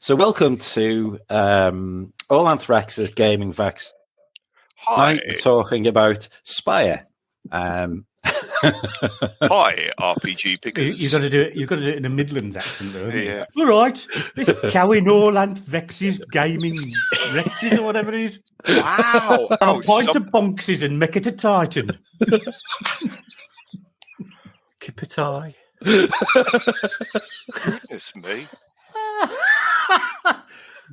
So welcome to All Anthrex's Gaming Vex. Hi. We're talking about Spire. Hi, RPG pickers. You've got to do it. You've got to do it in a Midlands accent, though. Yeah. All right, it's going All Anthvex's Gaming Rexes or whatever it is. Wow. A pint of bonxes and make it a titan. Keep it high. Goodness me.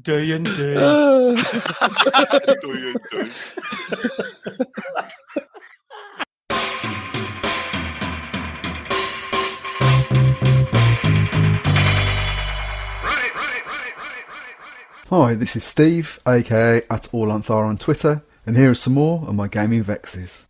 D&D. Hi, this is Steve, aka @AllAnthar on Twitter, and here are some more of my gaming vexes.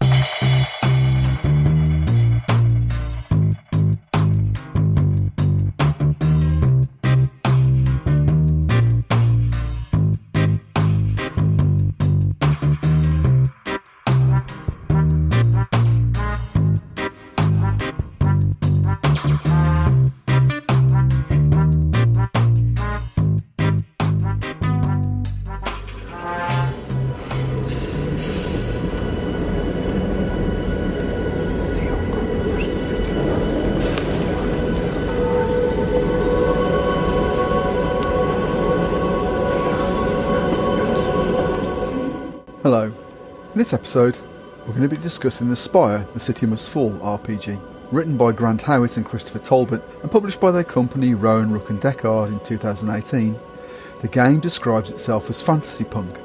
Hello. In this episode, we're going to be discussing the Spire, The City Must Fall RPG, written by Grant Howitt and Christopher Talbot and published by their company Rowan, Rook and Deckard in 2018. The game describes itself as fantasy punk,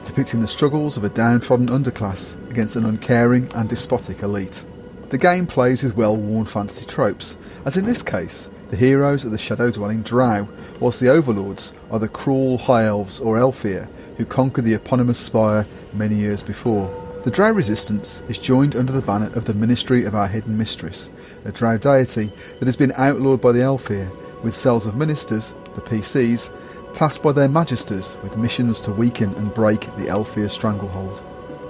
depicting the struggles of a downtrodden underclass against an uncaring and despotic elite. The game plays with well-worn fantasy tropes, as in this case, the heroes are the shadow-dwelling drow, whilst the overlords are the cruel high elves or Elfir who conquered the eponymous Spire many years before. The drow resistance is joined under the banner of the Ministry of our Hidden Mistress, a drow deity that has been outlawed by the Elfir, with cells of ministers, the PCs, tasked by their magisters with missions to weaken and break the Elfir stranglehold.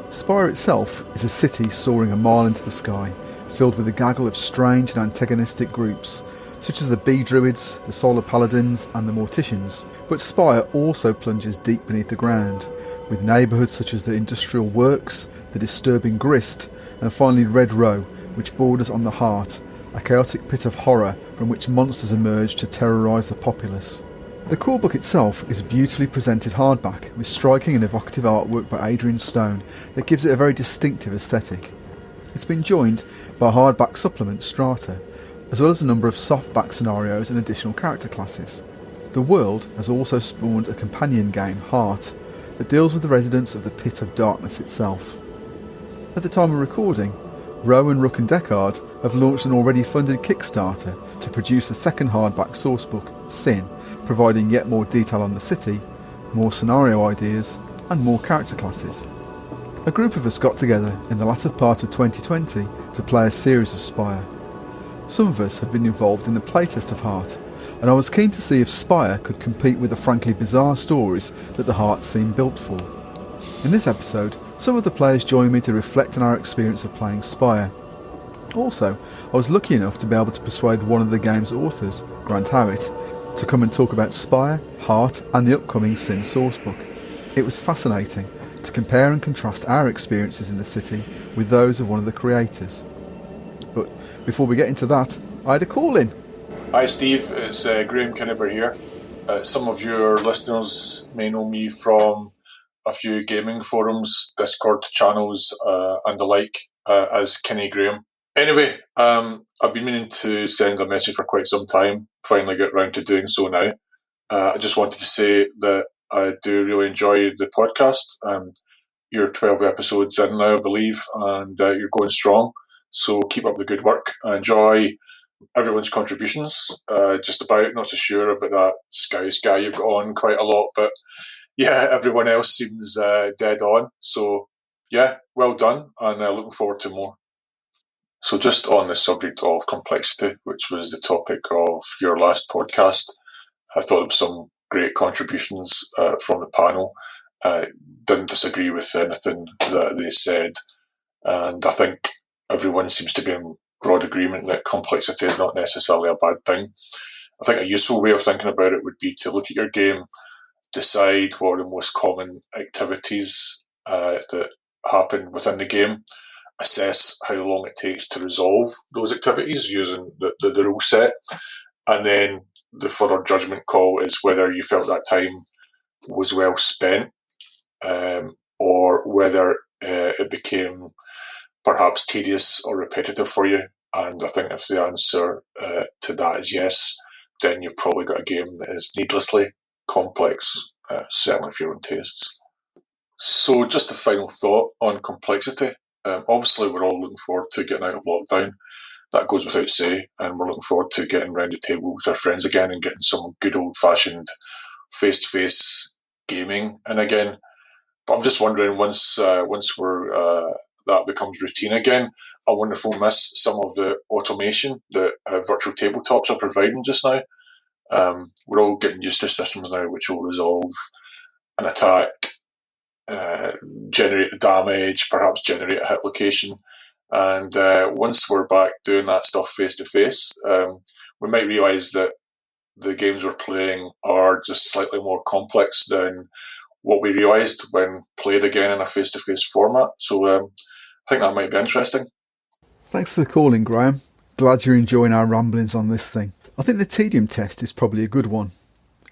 Spire itself is a city soaring a mile into the sky, filled with a gaggle of strange and antagonistic groups, such as the Bee Druids, the Solar Paladins and the Morticians, but Spire also plunges deep beneath the ground, with neighbourhoods such as the Industrial Works, the Disturbing Grist, and finally Red Row, which borders on the Heart, a chaotic pit of horror from which monsters emerge to terrorise the populace. The core book itself is a beautifully presented hardback, with striking and evocative artwork by Adrian Stone that gives it a very distinctive aesthetic. It's been joined by a hardback supplement, Strata, as well as a number of softback scenarios and additional character classes. The world has also spawned a companion game, Heart, that deals with the residents of the Pit of Darkness itself. At the time of recording, Rowan, Rook and Deckard have launched an already funded Kickstarter to produce the second hardback sourcebook, Sin, providing yet more detail on the city, more scenario ideas and more character classes. A group of us got together in the latter part of 2020 to play a series of Spire. Some of us had been involved in the playtest of Heart, and I was keen to see if Spire could compete with the frankly bizarre stories that the Heart seemed built for. In this episode, some of the players joined me to reflect on our experience of playing Spire. Also, I was lucky enough to be able to persuade one of the game's authors, Grant Howitt, to come and talk about Spire, Heart and the upcoming Sin sourcebook. It was fascinating to compare and contrast our experiences in the city with those of one of the creators. But before we get into that, I had a call in. Hi Steve, it's Graham Kinniber here. Some of your listeners may know me from a few gaming forums, Discord channels and the like as Kinny Graham. Anyway, I've been meaning to send a message for quite some time, finally got round to doing so now. I just wanted to say that I do really enjoy the podcast. You're 12 episodes in now, I believe, and you're going strong. So keep up the good work. I enjoy everyone's contributions. Just about, not so sure about that Skies guy you've got on quite a lot, but yeah, everyone else seems dead on. So yeah, well done, and looking forward to more. So just on the subject of complexity, which was the topic of your last podcast, I thought there was some great contributions from the panel. Didn't disagree with anything that they said, and I think everyone seems to be in broad agreement that complexity is not necessarily a bad thing. I think a useful way of thinking about it would be to look at your game, decide what are the most common activities that happen within the game, assess how long it takes to resolve those activities using the rule set, and then the further judgment call is whether you felt that time was well spent, or whether it became perhaps tedious or repetitive for you. And I think if the answer to that is yes, then you've probably got a game that is needlessly complex, certainly for your own tastes. So just a final thought on complexity. Obviously, we're all looking forward to getting out of lockdown. That goes without say, and we're looking forward to getting round the table with our friends again and getting some good old-fashioned face-to-face gaming in again. But I'm just wondering, once we're that becomes routine again, I wonder if we'll miss some of the automation that virtual tabletops are providing just now. We're all getting used to systems now which will resolve an attack, generate damage, perhaps generate a hit location. And once we're back doing that stuff face to face, we might realise that the games we're playing are just slightly more complex than what we realised when played again in a face to face format. So I think that might be interesting. Thanks for the call in, Graham. Glad you're enjoying our ramblings on this thing. I think the tedium test is probably a good one.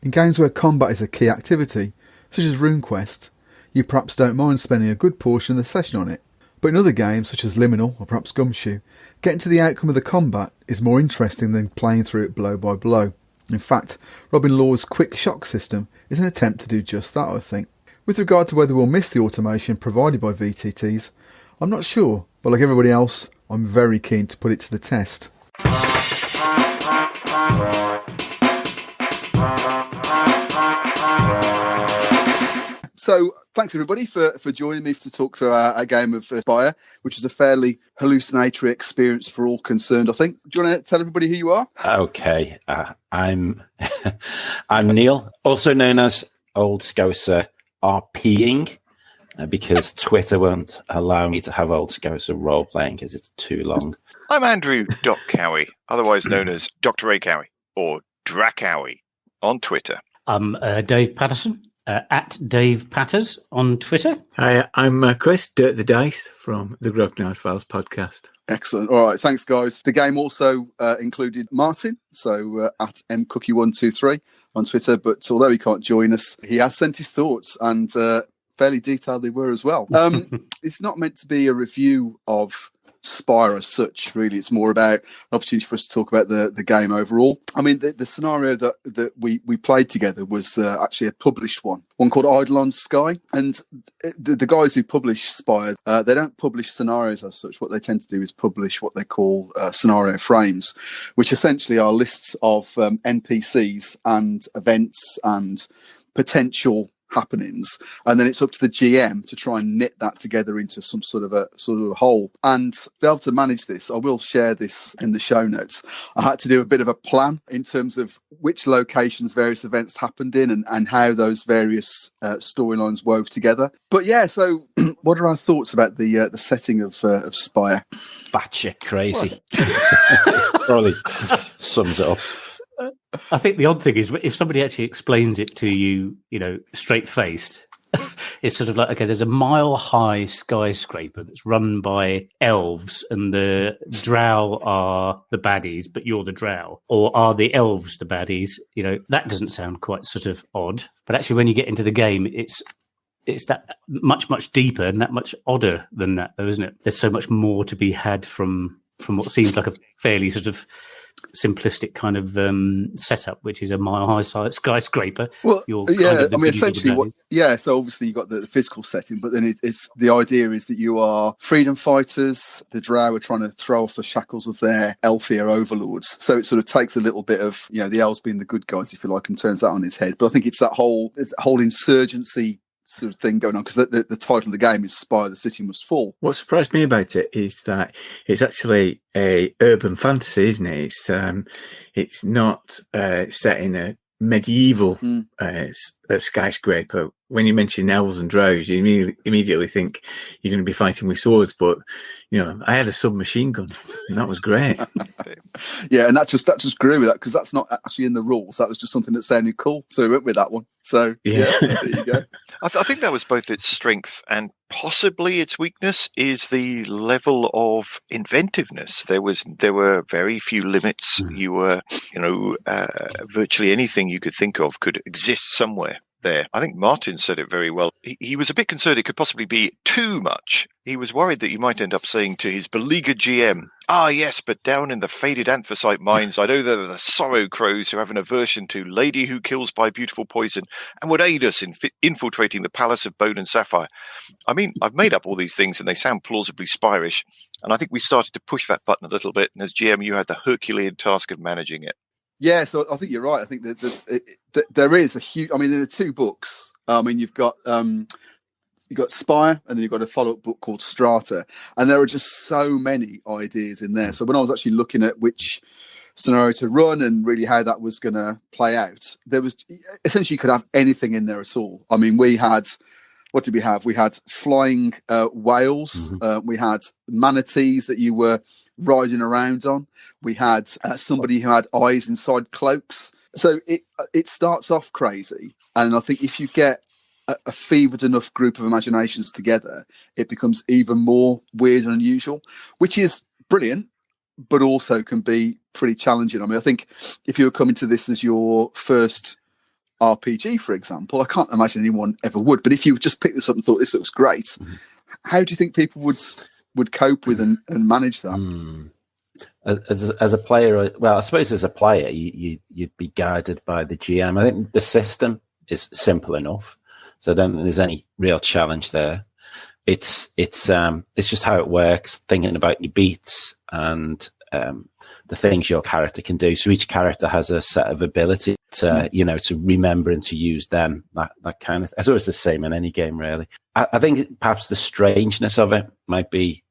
In games where combat is a key activity, such as RuneQuest, you perhaps don't mind spending a good portion of the session on it. But in other games, such as Liminal or perhaps Gumshoe, getting to the outcome of the combat is more interesting than playing through it blow by blow. In fact, Robin Law's quick shock system is an attempt to do just that, I think. With regard to whether we'll miss the automation provided by VTTs, I'm not sure, but like everybody else, I'm very keen to put it to the test. So, thanks everybody for joining me to talk through our game of Spire, which is a fairly hallucinatory experience for all concerned, I think. Do you want to tell everybody who you are? Okay, I'm Neil, also known as Old Scouser RPing, because Twitter won't allow me to have Old Scouser role-playing because it's too long. I'm Andrew Cowie, otherwise known as Dr. A. Cowie, or Dracowie, on Twitter. I'm Dave Patterson, at Dave Patters on Twitter. Hi, I'm Chris, Dirt the Dice, from the Grognard Files podcast. Excellent. All right, thanks, guys. The game also included Martin, so at mcookie123 on Twitter, but although he can't join us, he has sent his thoughts, and fairly detailed they were as well. It's not meant to be a review of Spire as such, really. It's more about an opportunity for us to talk about the game overall. I mean, the scenario that we played together was actually a published one called Eidolon Sky. And the guys who publish Spire, they don't publish scenarios as such. What they tend to do is publish what they call scenario frames, which essentially are lists of NPCs and events and potential happenings, and then it's up to the GM to try and knit that together into some sort of a whole. And to be able to manage this, I will share this in the show notes. I had to do a bit of a plan in terms of which locations various events happened in and how those various storylines wove together. But yeah, so what are our thoughts about the setting of Spire? Batshit crazy. Probably sums it up. I think the odd thing is if somebody actually explains it to you, straight-faced, it's sort of like, okay, there's a mile-high skyscraper that's run by elves and the drow are the baddies, but you're the drow. Or are the elves the baddies? That doesn't sound quite sort of odd. But actually, when you get into the game, it's that much, much deeper and that much odder than that, though, isn't it? There's so much more to be had from what seems like a fairly sort of simplistic kind of setup, which is a mile-high skyscraper. Well, yeah, I mean, essentially, so obviously you've got the physical setting, but then it's the idea is that you are freedom fighters. The drow are trying to throw off the shackles of their elfier overlords. So it sort of takes a little bit of, the elves being the good guys, if you like, and turns that on its head. But I think it's that whole insurgency sort of thing going on, because the title of the game is Spire, the City Must Fall. What surprised me about it is that it's actually a urban fantasy, isn't it? It's not set in a medieval skyscraper when you mention elves and drows, you immediately think you're going to be fighting with swords. But I had a submachine gun, and that was great. Yeah, and that just grew with that, because that's not actually in the rules. That was just something that sounded cool, so we went with that one. So yeah there you go. I think that was both its strength and possibly its weakness, is the level of inventiveness. There were very few limits. You were, virtually anything you could think of could exist somewhere there. I think Martin said it very well. He was a bit concerned it could possibly be too much. He was worried that you might end up saying to his beleaguered GM, yes, but down in the faded anthracite mines, I know there are the Sorrow Crows who have an aversion to Lady Who Kills by Beautiful Poison and would aid us in infiltrating the Palace of Bone and Sapphire. I mean, I've made up all these things and they sound plausibly Spirish, and I think we started to push that button a little bit, and as GM you had the Herculean task of managing it. Yeah, so I think you're right. I think that there is a huge. I mean, in the two books, you've got Spire, and then you've got a follow-up book called Strata, and there are just so many ideas in there. So when I was actually looking at which scenario to run and really how that was going to play out, there was essentially you could have anything in there at all. I mean, we had. What did we have? We had flying whales. We had manatees that you were riding around on. We had somebody who had eyes inside cloaks. So it starts off crazy, and I think if you get a fevered enough group of imaginations together, it becomes even more weird and unusual, which is brilliant, but also can be pretty challenging. I mean, I think if you were coming to this as your first RPG, for example, I can't imagine anyone ever would, but if you just picked this up and thought this looks great, how do you think people would cope with and manage that? As a player, well, I suppose as a player, you'd be guided by the GM. I think the system is simple enough, so I don't think there's any real challenge there. It's just how it works, thinking about your beats and the things your character can do. So each character has a set of ability to remember and to use them. That kind of. I thought it's the same in any game, really. I think perhaps the strangeness of it might be,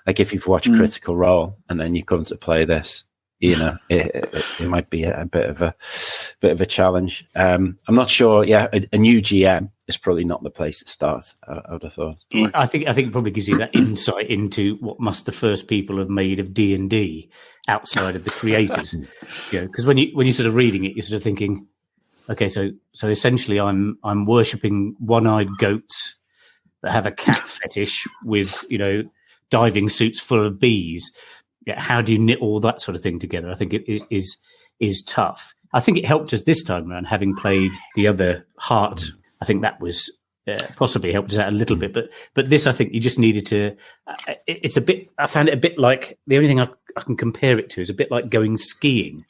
like if you've watched Critical Role and then you come to play this, it might be a bit of a challenge. I'm not sure. Yeah, a new GM is probably not the place to start. I would have thought. I think it probably gives you that insight into what must the first people have made of D&D outside of the creators. Because when you're sort of reading it, you're sort of thinking, okay, so essentially, I'm worshipping one-eyed goats that have a cat fetish with diving suits full of bees. Yeah, how do you knit all that sort of thing together? I think it is tough. I think it helped us this time around, having played the other Heart. I think that was possibly helped us out a little bit. But this, I think you just needed to. It's a bit. I found it a bit like the only thing I can compare it to is a bit like going skiing,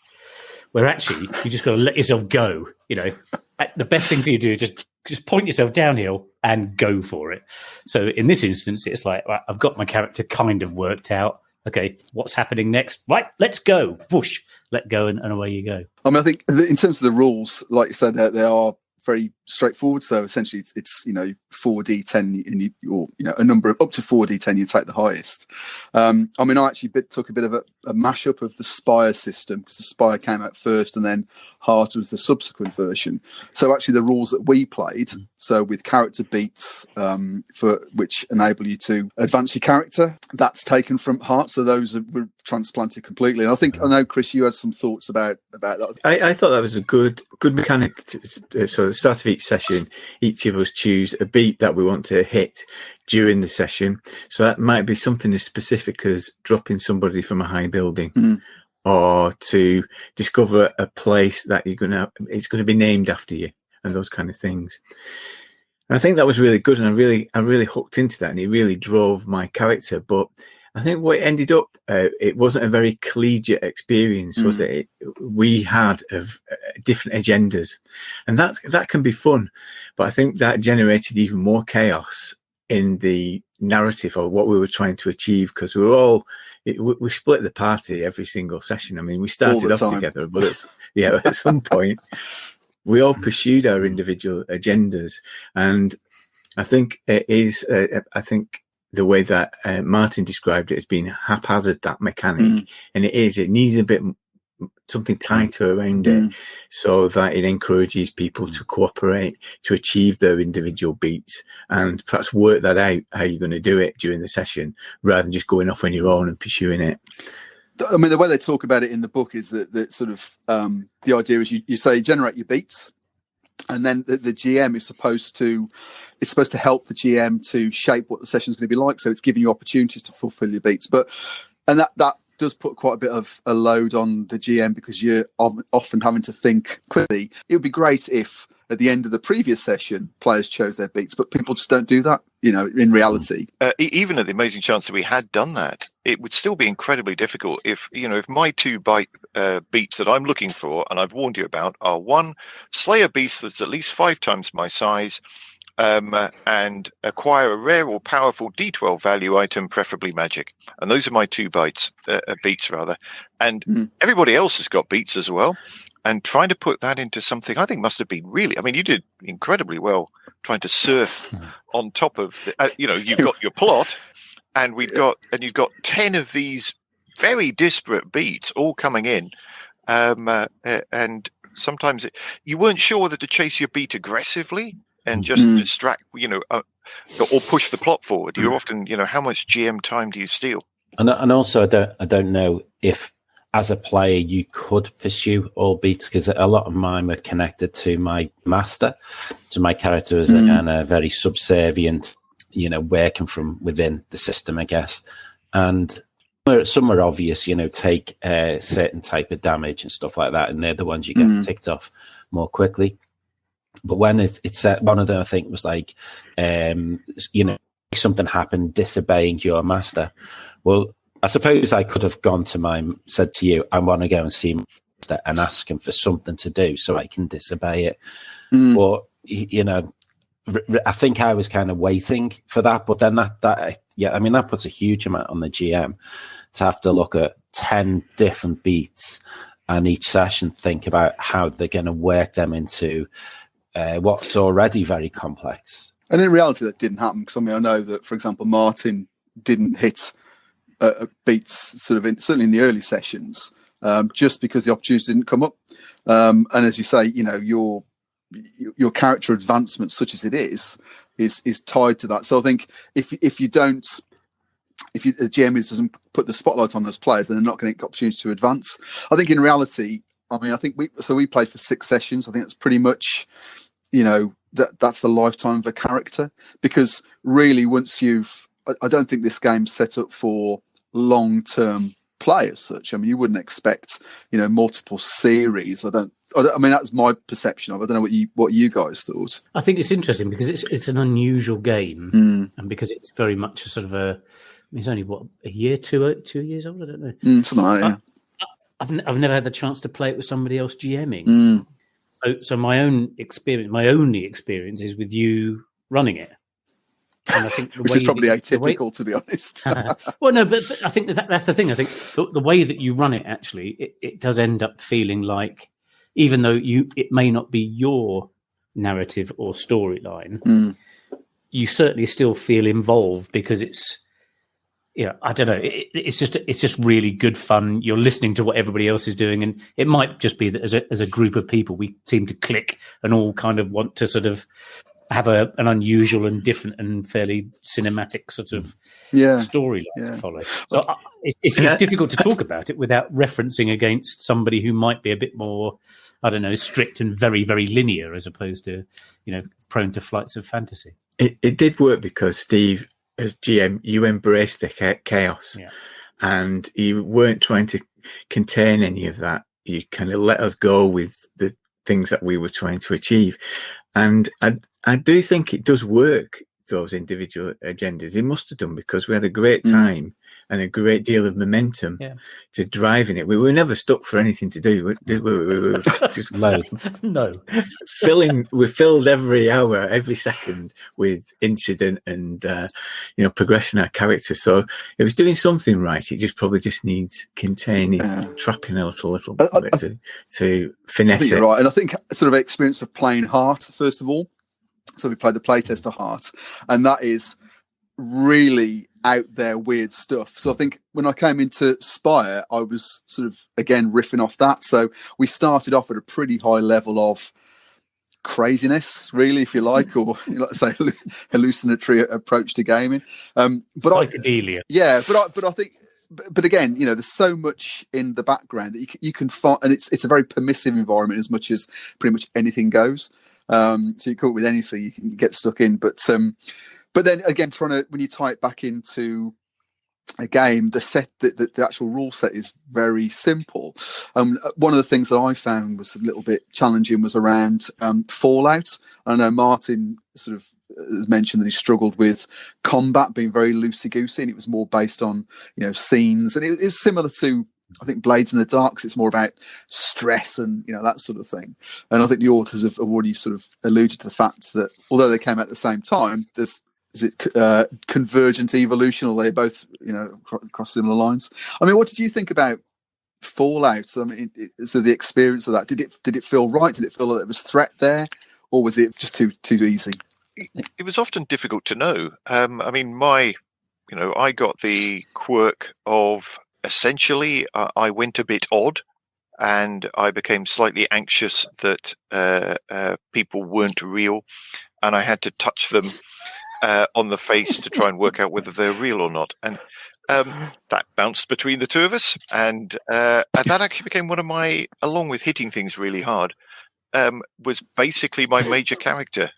where actually you just got to let yourself go. The best thing for you to do is just point yourself downhill and go for it. So in this instance, it's like, right, I've got my character kind of worked out. Okay, what's happening next? Right, let's go. Whoosh, let go, and away you go. I mean, I think in terms of the rules, like you said, they are very straightforward. So essentially, it's 4d10, or a number of up to 4d10. You take the highest. I mean, I actually took a bit of a mashup of the Spire system, because the Spire came out first, and then Heart was the subsequent version. So actually, the rules that we played, so with character beats, for which enable you to advance your character, that's taken from Heart. So those were transplanted completely. And I know, Chris, you had some thoughts about that. I thought that was a good mechanic. So at the start of each session, each of us choose a beat that we want to hit during the session. So that might be something as specific as dropping somebody from a high building, or to discover a place that it's going to be named after you, and those kind of things. And I think that was really good, and I really hooked into that, and it really drove my character. But I think what ended up, it wasn't a very collegiate experience, was it? We had different agendas, and that can be fun, but I think that generated even more chaos in the narrative of what we were trying to achieve, because we split the party every single session. I mean, we started off together, but at some point we all pursued our individual agendas, and I think it is. I think the way that Martin described it as being haphazard, that mechanic, and it needs a bit something tighter around it, so that it encourages people to cooperate to achieve their individual beats, and perhaps work that out how you're going to do it during the session, rather than just going off on your own and pursuing it. I mean, the way they talk about it in the book is that sort of the idea is you say generate your beats, and then the GM is supposed to help the GM to shape what the session is going to be like. So it's giving you opportunities to fulfill your beats, and that does put quite a bit of a load on the GM, because you're often having to think quickly. It would be great if at the end of the previous session players chose their beats, but people just don't do that, in reality. Even at the amazing chance that we had done that, it would still be incredibly difficult if my 2 beats that I'm looking for, and I've warned you about, are 1, slay a beast that's at least 5 times my size, and acquire a rare or powerful D12 value item, preferably magic. And those are my 2 beats rather. And everybody else has got beats as well. And trying to put that into something, I think, must have been really. I mean, you did incredibly well trying to surf on top of. You've got your plot, and you've got 10 of these very disparate beats all coming in, and sometimes you weren't sure whether to chase your beat aggressively and just distract, or push the plot forward. You're often, how much GM time do you steal? And also, I don't know if, as a player, you could pursue all beats, because a lot of mine were connected to my master. So my character is a very subservient, working from within the system, I guess. And some are obvious, take a certain type of damage and stuff like that, and they're the ones you get ticked off more quickly. But when it's one of them, I think, was like, something happened, disobeying your master. Well, I suppose I could have said to you, I want to go and see my master and ask him for something to do so I can disobey it. But, I think I was kind of waiting for that. But then that puts a huge amount on the GM to have to look at 10 different beats and each session think about how they're going to work them into what's already very complex. And in reality, that didn't happen, because I know that, for example, Martin didn't hit beats certainly in the early sessions, just because the opportunities didn't come up. And as you say, your character advancement, such as it is tied to that. So I think if the GM doesn't put the spotlight on those players, then they're not going to get opportunities to advance. I think in reality, we played for 6 sessions. I think that's pretty much, that's the lifetime of a character, because really I don't think this game's set up for long-term play as such. I mean, you wouldn't expect, multiple series. That's my perception of it. I don't know what you guys thought. I think it's interesting because it's an unusual game, and because it's very much a sort of it's only a year, 2 years old. I don't know. Something like that. Yeah. I've never had the chance to play it with somebody else GMing. So my only experience is with you running it. And I think which is probably atypical, to be honest. Well, no, but I think that's the thing. I think the way that you run it, actually, it does end up feeling like, even though it may not be your narrative or storyline, you certainly still feel involved, because it's, I don't know, it's just really good fun. You're listening to what everybody else is doing, and it might just be that as a group of people, we seem to click and all kind of want to sort of have an unusual and different and fairly cinematic sort of storyline to follow. So it's difficult to talk about it without referencing against somebody who might be a bit more, I don't know, strict and very, very linear, as opposed to, prone to flights of fantasy. It did work because, Steve, as GM, you embraced the chaos, and you weren't trying to contain any of that. You kind of let us go with the things that we were trying to achieve. And I do think it does work, those individual agendas. It must have done, because we had a great time and a great deal of momentum to driving it. We were never stuck for anything to do. We were just no. We filled every hour, every second with incident and progressing our characters. So it was doing something right. It probably needs containing, trapping a little bit to finesse it. You're right, and I think sort of experience of playing Heart first of all. So we played the playtest of Heart, and that is really out there weird stuff. So I think when I came into Spire, I was sort of again riffing off that. So we started off at a pretty high level of craziness, really, if you like, or like I say, hallucinatory approach to gaming. But psychedelia. But I think. But again, you know, there's so much in the background that you can find, and it's a very permissive environment as much as pretty much anything goes. So you come up with anything, you can get stuck in. But then again, when you tie it back into a game, the actual rule set is very simple. One of the things that I found was a little bit challenging was around Fallout. I know Martin sort of mentioned that he struggled with combat being very loosey-goosey, and it was more based on, you know, scenes, and it was similar to, I think, Blades in the Dark, 'cause it's more about stress and, you know, that sort of thing. And I think the authors have already sort of alluded to the fact that although they came out at the same time, is it convergent evolution, or they both, you know, cross similar lines? I mean, what did you think about Fallout? I mean, so the experience of that, did it feel right? Did it feel like there was threat there, or was it just too easy? It was often difficult to know. I mean, I got the quirk of essentially I went a bit odd, and I became slightly anxious that people weren't real, and I had to touch them on the face to try and work out whether they're real or not. And that bounced between the two of us, and that actually became one of my, along with hitting things really hard, was basically my major character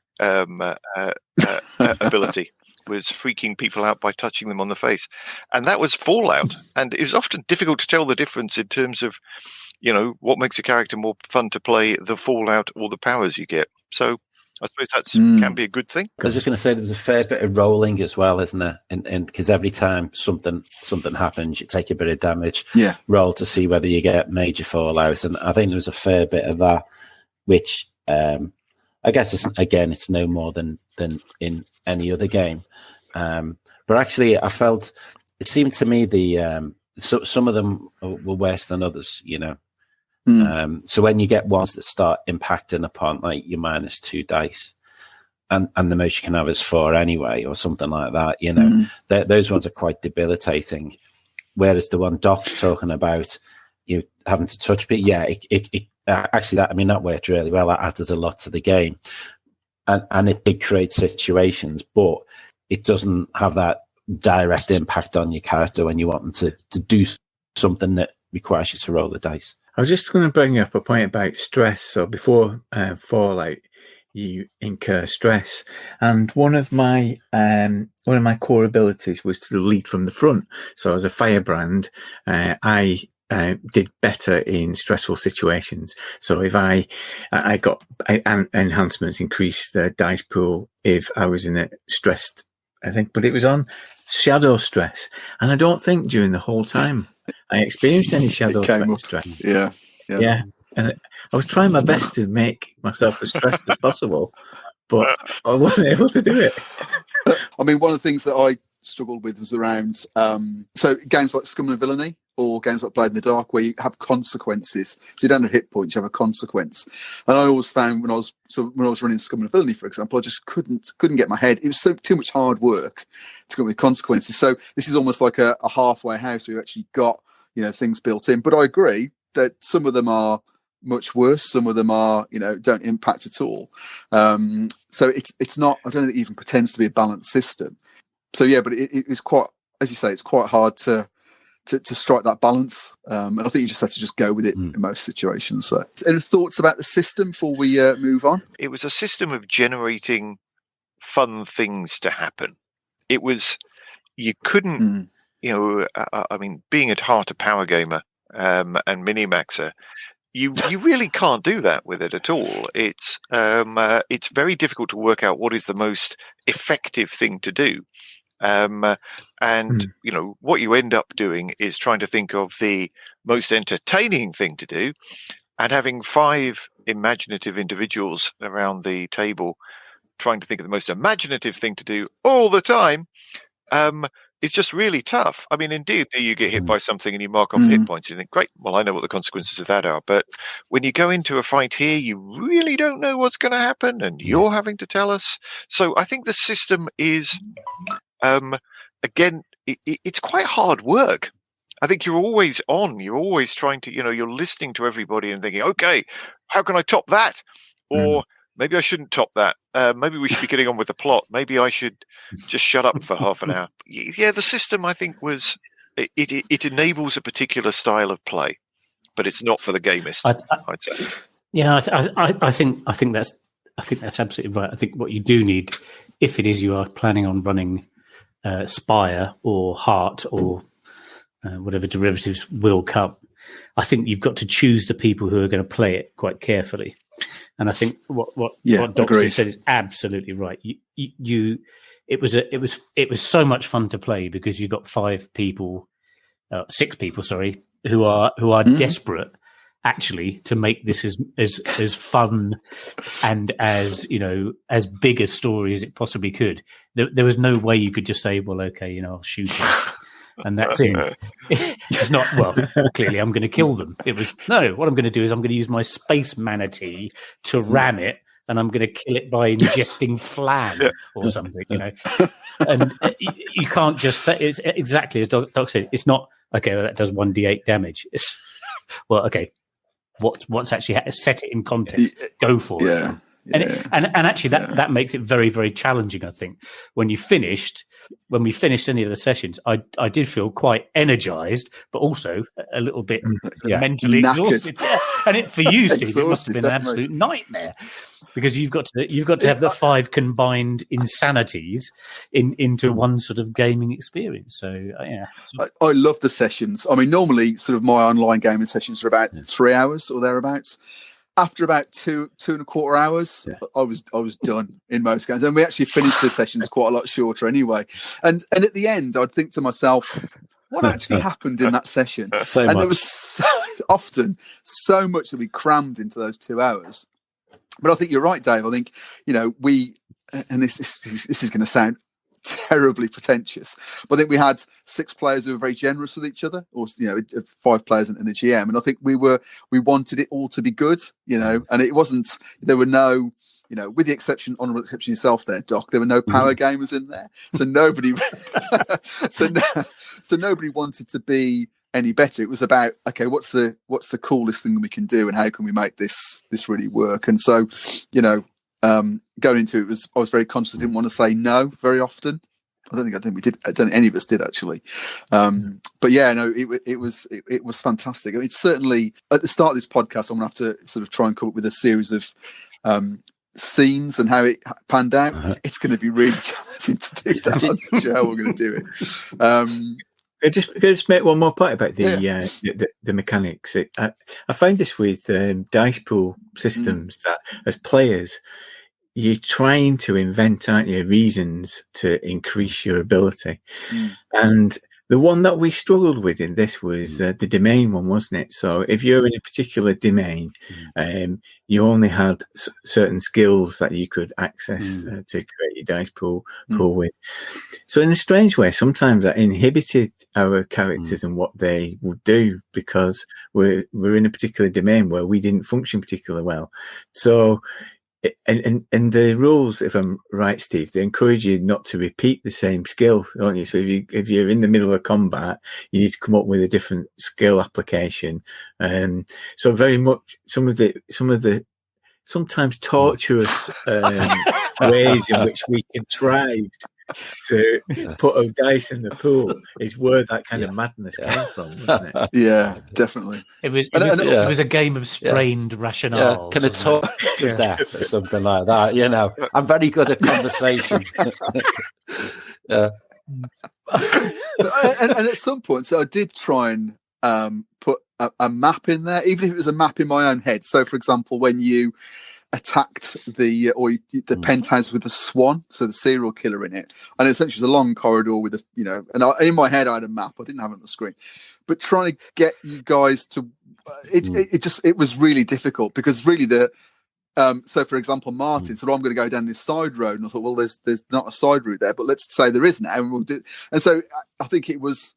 ability, was freaking people out by touching them on the face. And that was Fallout. And it was often difficult to tell the difference in terms of, you know, what makes a character more fun to play, the Fallout or the powers you get. So I suppose that can be a good thing. I was just going to say, there was a fair bit of rolling as well, isn't there? And because every time something happens, you take a bit of damage. Yeah. Roll to see whether you get major fallout, and I think there was a fair bit of that, which I guess it's no more than in any other game. But actually, I felt it seemed to me some of them were worse than others. You know. So when you get ones that start impacting upon like your -2 dice, and the most you can have is 4 anyway, or something like that, you know, those ones are quite debilitating. Whereas the one Doc's talking about, you having to touch people, it actually that worked really well. That added a lot to the game, and it did create situations, but it doesn't have that direct impact on your character when you want them to do something that requires you to roll the dice. I was just going to bring up a point about stress. So before Fallout, you incur stress, and one of my core abilities was to lead from the front. So as a firebrand, I did better in stressful situations. So if I got enhancements, increased the dice pool if I was in a stressed, I think, but it was on shadow stress, and I don't think during the whole time I experienced any shadow stress. Yeah. And I was trying my best to make myself as stressed as possible, but I wasn't able to do it. I mean, one of the things that I struggled with was around so games like Scum and Villainy, or games like Blade in the Dark, where you have consequences. So you don't have hit points, you have a consequence. And I always found when I was running Scum and Villainy, for example, I just couldn't get my head. It was too much hard work to come with consequences. So this is almost like a halfway house where you actually got, you know, things built in. But I agree that some of them are much worse. Some of them are, you know, don't impact at all. So it's not, I don't think it even pretends to be a balanced system. So yeah, but it is quite, as you say, it's quite hard to strike that balance. And I think you just have to just go with it in most situations. So any thoughts about the system before we move on? It was a system of generating fun things to happen. It was, you couldn't, you know, I mean, being at heart a power gamer and minimaxer, you really can't do that with it at all. It's very difficult to work out what is the most effective thing to do. You know, what you end up doing is trying to think of the most entertaining thing to do, and having 5 imaginative individuals around the table trying to think of the most imaginative thing to do all the time is just really tough. I mean, indeed, you get hit by something and you mark off hit points. You think, great, well, I know what the consequences of that are. But when you go into a fight here, you really don't know what's going to happen, and you're having to tell us. So I think the system is again, it's quite hard work. I think you're always on. You're always trying to, you're listening to everybody and thinking, okay, how can I top that? Or maybe I shouldn't top that. Maybe we should be getting on with the plot. Maybe I should just shut up for half an hour. Yeah, the system, I think, it enables a particular style of play, but it's not for the gamist, I'd say. Yeah, I think that's absolutely right. I think what you do need, if it is you are planning on running Spire or Heart or whatever derivatives will come, I think you've got to choose the people who are going to play it quite carefully. And I think what Doctor said is absolutely right. It was so much fun to play because you got 6 people, who are desperate actually to make this as fun and as big a story as it possibly could. There was no way you could just say, well, okay, I'll shoot him. And that's it. It's not, well, clearly I'm going to kill them. It was, no, what I'm going to do is I'm going to use my space manatee to ram it, and I'm going to kill it by ingesting flan or something, And you can't just say, it's exactly as Doc said, it's not, okay, well, that does 1d8 damage. It's, well, okay, what's actually, set it in context, go for it. And actually that makes it very, very challenging. I think when we finished any of the sessions, I did feel quite energized, but also a little bit mentally exhausted. Yeah. And for you, Steve, it must have been an absolute nightmare because you've got to have the 5 combined insanities into one sort of gaming experience. So I love the sessions. I mean, normally sort of my online gaming sessions are about 3 hours or thereabouts. After about 2.25 hours, I was done in most games, and we actually finished the sessions quite a lot shorter anyway. And at the end, I'd think to myself, what actually happened in that session? There was often so much that we crammed into those 2 hours. But I think you're right, Dave. I think we, and this is going to sound terribly pretentious, but I think we had 6 players who were very generous with each other, or 5 players and a GM, and I think we wanted it all to be good, and it wasn't, there were no, with the honourable exception yourself there, Doc, there were no power gamers in there, so nobody so nobody wanted to be any better. It was about, okay, what's the coolest thing we can do, and how can we make this really work? And so going into it, I was very conscious. I didn't want to say no very often. I don't think we did. I don't think any of us did actually. But yeah, no, it was fantastic. I mean, certainly at the start of this podcast, I'm gonna have to sort of try and come up with a series of scenes and how it panned out. It's going to be really challenging to do that. I'm not sure how we're going to do it. I just make one more point about the mechanics. I find this with dice pool systems that as players, you're trying to invent, aren't you, reasons to increase your ability. And the one that we struggled with in this was the domain one, wasn't it? So if you're in a particular domain, you only had certain skills that you could access to create your dice pool with. So in a strange way, sometimes that inhibited our characters and what they would do, because we're in a particular domain where we didn't function particularly well. So and the rules, if I'm right, Steve, they encourage you not to repeat the same skill, don't you? So if you're in the middle of combat, you need to come up with a different skill application. So very much some of the sometimes torturous ways in which we contrived to put a dice in the pool is where that kind of madness came from, wasn't it? Yeah, definitely. It was a game of strained rationale. Can I talk to death or something like that? I'm very good at conversation. And at some point, so I did try and put a map in there, even if it was a map in my own head. So, for example, when you attacked the penthouse with the swan, so the serial killer in it, and essentially it was a long corridor with in my head I had a map. I didn't have it on the screen, but trying to get you guys to it was really difficult, because really so for example, Martin said, I'm going to go down this side road, and I thought, well, there's not a side route there, but let's say there is now, and we'll do. And so I think it was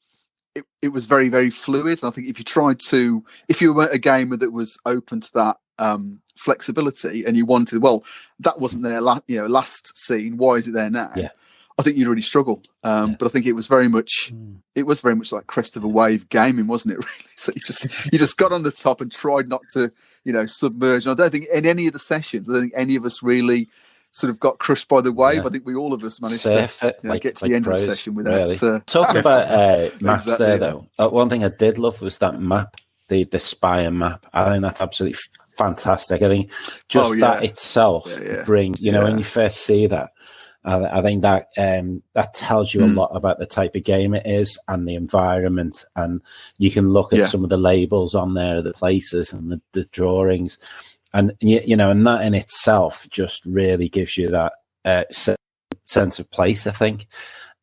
very, very fluid. And I think if you were a gamer that was open to that flexibility, and you wanted, well, that wasn't there last scene, why is it there now? I think you'd really struggle. But I think it was very much like crest of a wave gaming, wasn't it? Really. So you just got on the top and tried not to, submerge. And I don't think in any of the sessions, I don't think any of us really sort of got crushed by the wave. I think all of us managed to get to the end of the session without. Really. Talking about maps there, though, one thing I did love was that map, the Spire map. I think that's absolutely fantastic. I think just that itself brings, when you first see that, I think that that tells you a lot about the type of game it is and the environment, and you can look at some of the labels on there, the places and the drawings, and and that in itself just really gives you that sense of place, I think.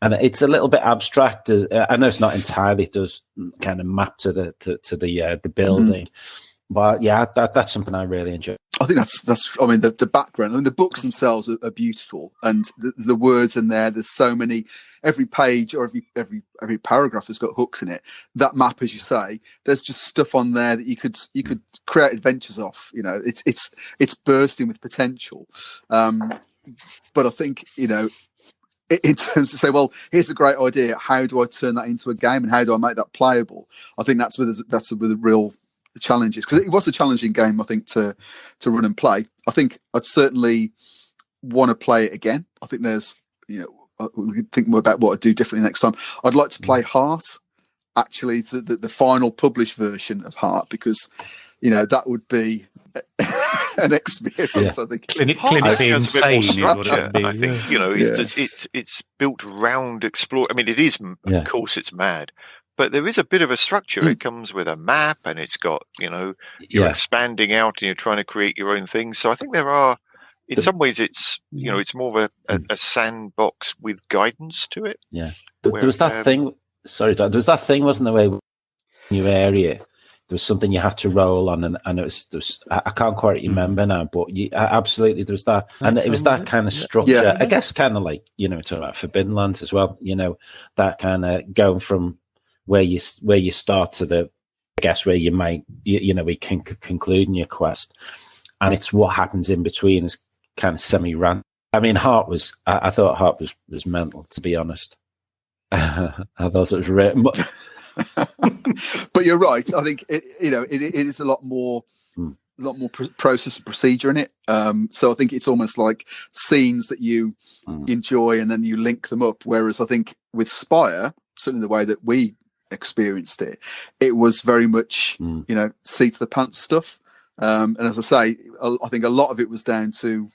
And it's a little bit abstract. I know it's not entirely does kind of map to the building. But that's something I really enjoy. I think that's. I mean, the background. I mean, the books themselves are beautiful, and the words in there. There's so many. Every page or every paragraph has got hooks in it. That map, as you say, there's just stuff on there that you could create adventures off. It's bursting with potential. But I think in terms of say, well, here's a great idea. How do I turn that into a game, and how do I make that playable? I think that's where the real challenges, because it was a challenging game, I think, to run and play. I think I'd certainly want to play it again. I think there's, we could think more about what I'd do differently next time. I'd like to play Heart, actually, the final published version of Heart, because that would be an experience. I think clinically insane is what it would be. I think it's built around explore. I mean, it is, of course, it's mad. But there is a bit of a structure. It comes with a map, and it's got, you're expanding out and you're trying to create your own things. So I think there are, in some ways, it's, it's more of a sandbox with guidance to it. Yeah. There was that thing, sorry, there was that thing, wasn't there, where new area, there was something you had to roll on, and it was I can't quite remember now, but absolutely there was that. And it was that kind of structure, Yeah. I guess, kind of like, talking about Forbidden Lands as well, that kind of going from where you start to the, I guess, where you might, we can conclude in your quest, and it's what happens in between is kind of semi-random. I mean, I thought Heart was mental, to be honest. I thought it was written, but you're right. I think it is a lot more process and procedure in it. So I think it's almost like scenes that you enjoy and then you link them up. Whereas I think with Spire, certainly the way that we experienced it was very much seat of the pants stuff, and as I say, I think a lot of it was down to,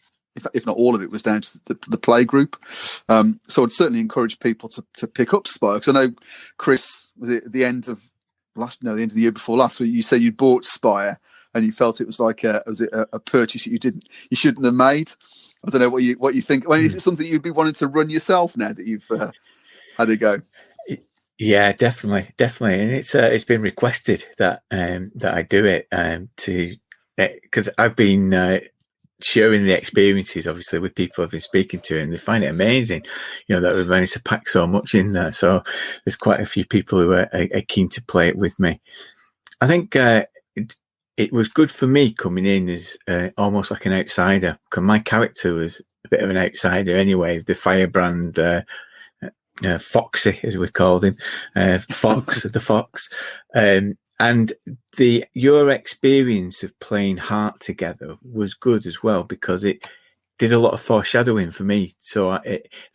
if not all of it, was down to the play group. So I'd certainly encourage people to pick up Spire, because I know, Chris, was it the end of the end of the year before last, where you said you bought Spire and you felt it was like a purchase that you shouldn't have made. I don't know what you think. I mean, is it something you'd be wanting to run yourself now that you've had a go? Yeah, definitely, and it's been requested that I do it because I've been sharing the experiences, obviously, with people I've been speaking to, and they find it amazing, that we've managed to pack so much in there. So there's quite a few people who are keen to play it with me. I think it was good for me coming in as almost like an outsider, because my character was a bit of an outsider anyway. The firebrand. Foxy, as we called him, Fox, the Fox, and your experience of playing Heart together was good as well, because it did a lot of foreshadowing for me. So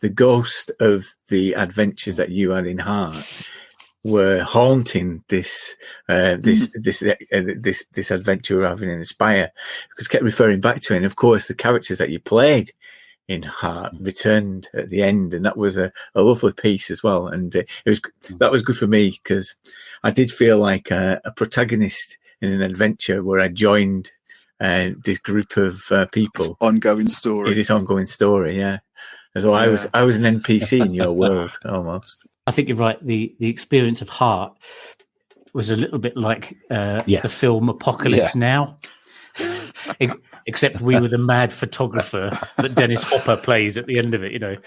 the ghost of the adventures that you had in Heart were haunting this adventure we're having in the Spire, because I kept referring back to it. And of course, the characters that you played in Heart returned at the end, and that was a lovely piece as well. And that was good for me, because I did feel like a protagonist in an adventure where I joined this group of people. It's ongoing story. It is ongoing story, yeah. As though I was an NPC in your world almost. I think you're right. The experience of Heart was a little bit like the film Apocalypse Now. Except we were the mad photographer that Dennis Hopper plays at the end of it.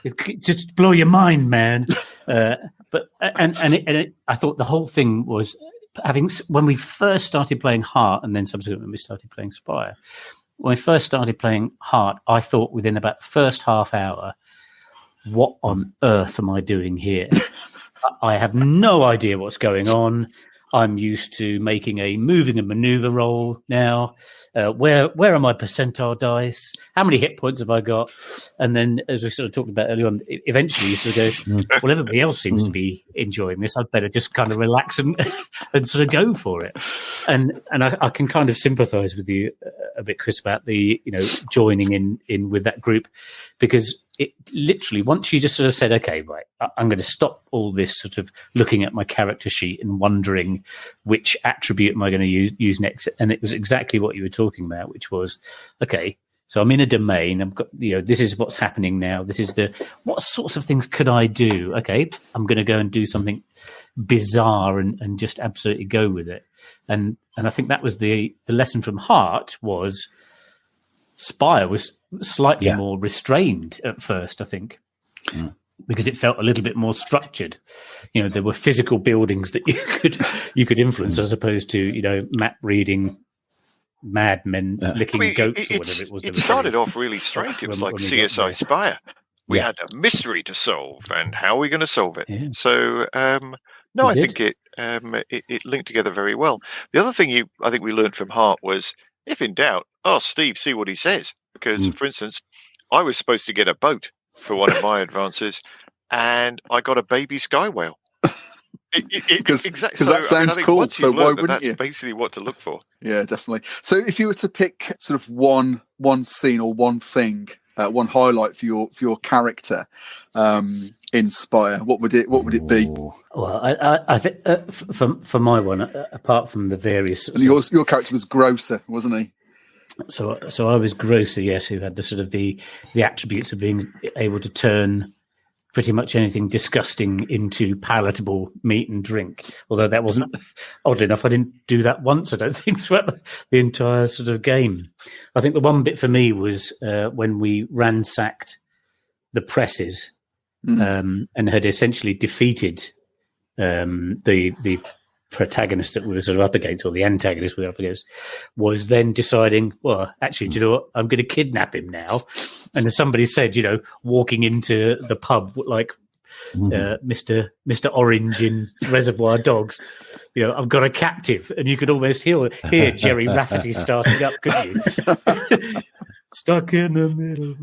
It just blow your mind, man. I thought the whole thing was when we first started playing Heart, and then subsequently when we started playing Spire. When we first started playing Heart, I thought within about the first half hour, what on earth am I doing here? I have no idea what's going on. I'm used to making a moving and maneuver roll now. Where are my percentile dice? How many hit points have I got? And then, as we sort of talked about earlier on, eventually you sort of go, well, everybody else seems to be enjoying this. I'd better just kind of relax and sort of go for it. And I can kind of sympathise with you a bit, Chris, about the, joining in with that group, because it literally, once you just sort of said, okay, right, I'm going to stop all this sort of looking at my character sheet and wondering which attribute am I going to use next. And it was exactly what you were talking about, which was, okay, so I'm in a domain. I've got, this is what's happening now. This is what sorts of things could I do? Okay, I'm going to go and do something bizarre and just absolutely go with it. And I think that was the lesson from Heart was Spire was slightly more restrained at first, I think, because it felt a little bit more structured. There were physical buildings that you could influence, as opposed to map reading madmen licking goats or whatever it was. It started off really strange. It was like CSI Spire. We had a mystery to solve, and how are we going to solve it? Yeah. So, I think it linked together very well. The other thing I think we learned from Heart was, if in doubt, ask Steve, see what he says. Because, for instance, I was supposed to get a boat for one of my advances, and I got a baby sky whale. Because that sounds cool. So why wouldn't that's you? Basically what to look for. Yeah, definitely. So if you were to pick sort of one scene or one thing, one highlight for your character in Spire, what would it be? Well, I think for my one, apart from the various, and your character was Grocer, wasn't he? So I was Grocer, yes, who had the sort of the attributes of being able to turn pretty much anything disgusting into palatable meat and drink. Although that wasn't, oddly enough, I didn't do that once, I don't think, throughout the entire sort of game. I think the one bit for me was when we ransacked the presses and had essentially defeated the protagonist that we were sort of up against, or the antagonist we were up against, was then deciding, well, actually, do you know what? I'm going to kidnap him now. And as somebody said, walking into the pub like Mr. Orange in Reservoir Dogs, I've got a captive, and you could almost hear Jerry Rafferty starting up, couldn't you? Stuck in the middle,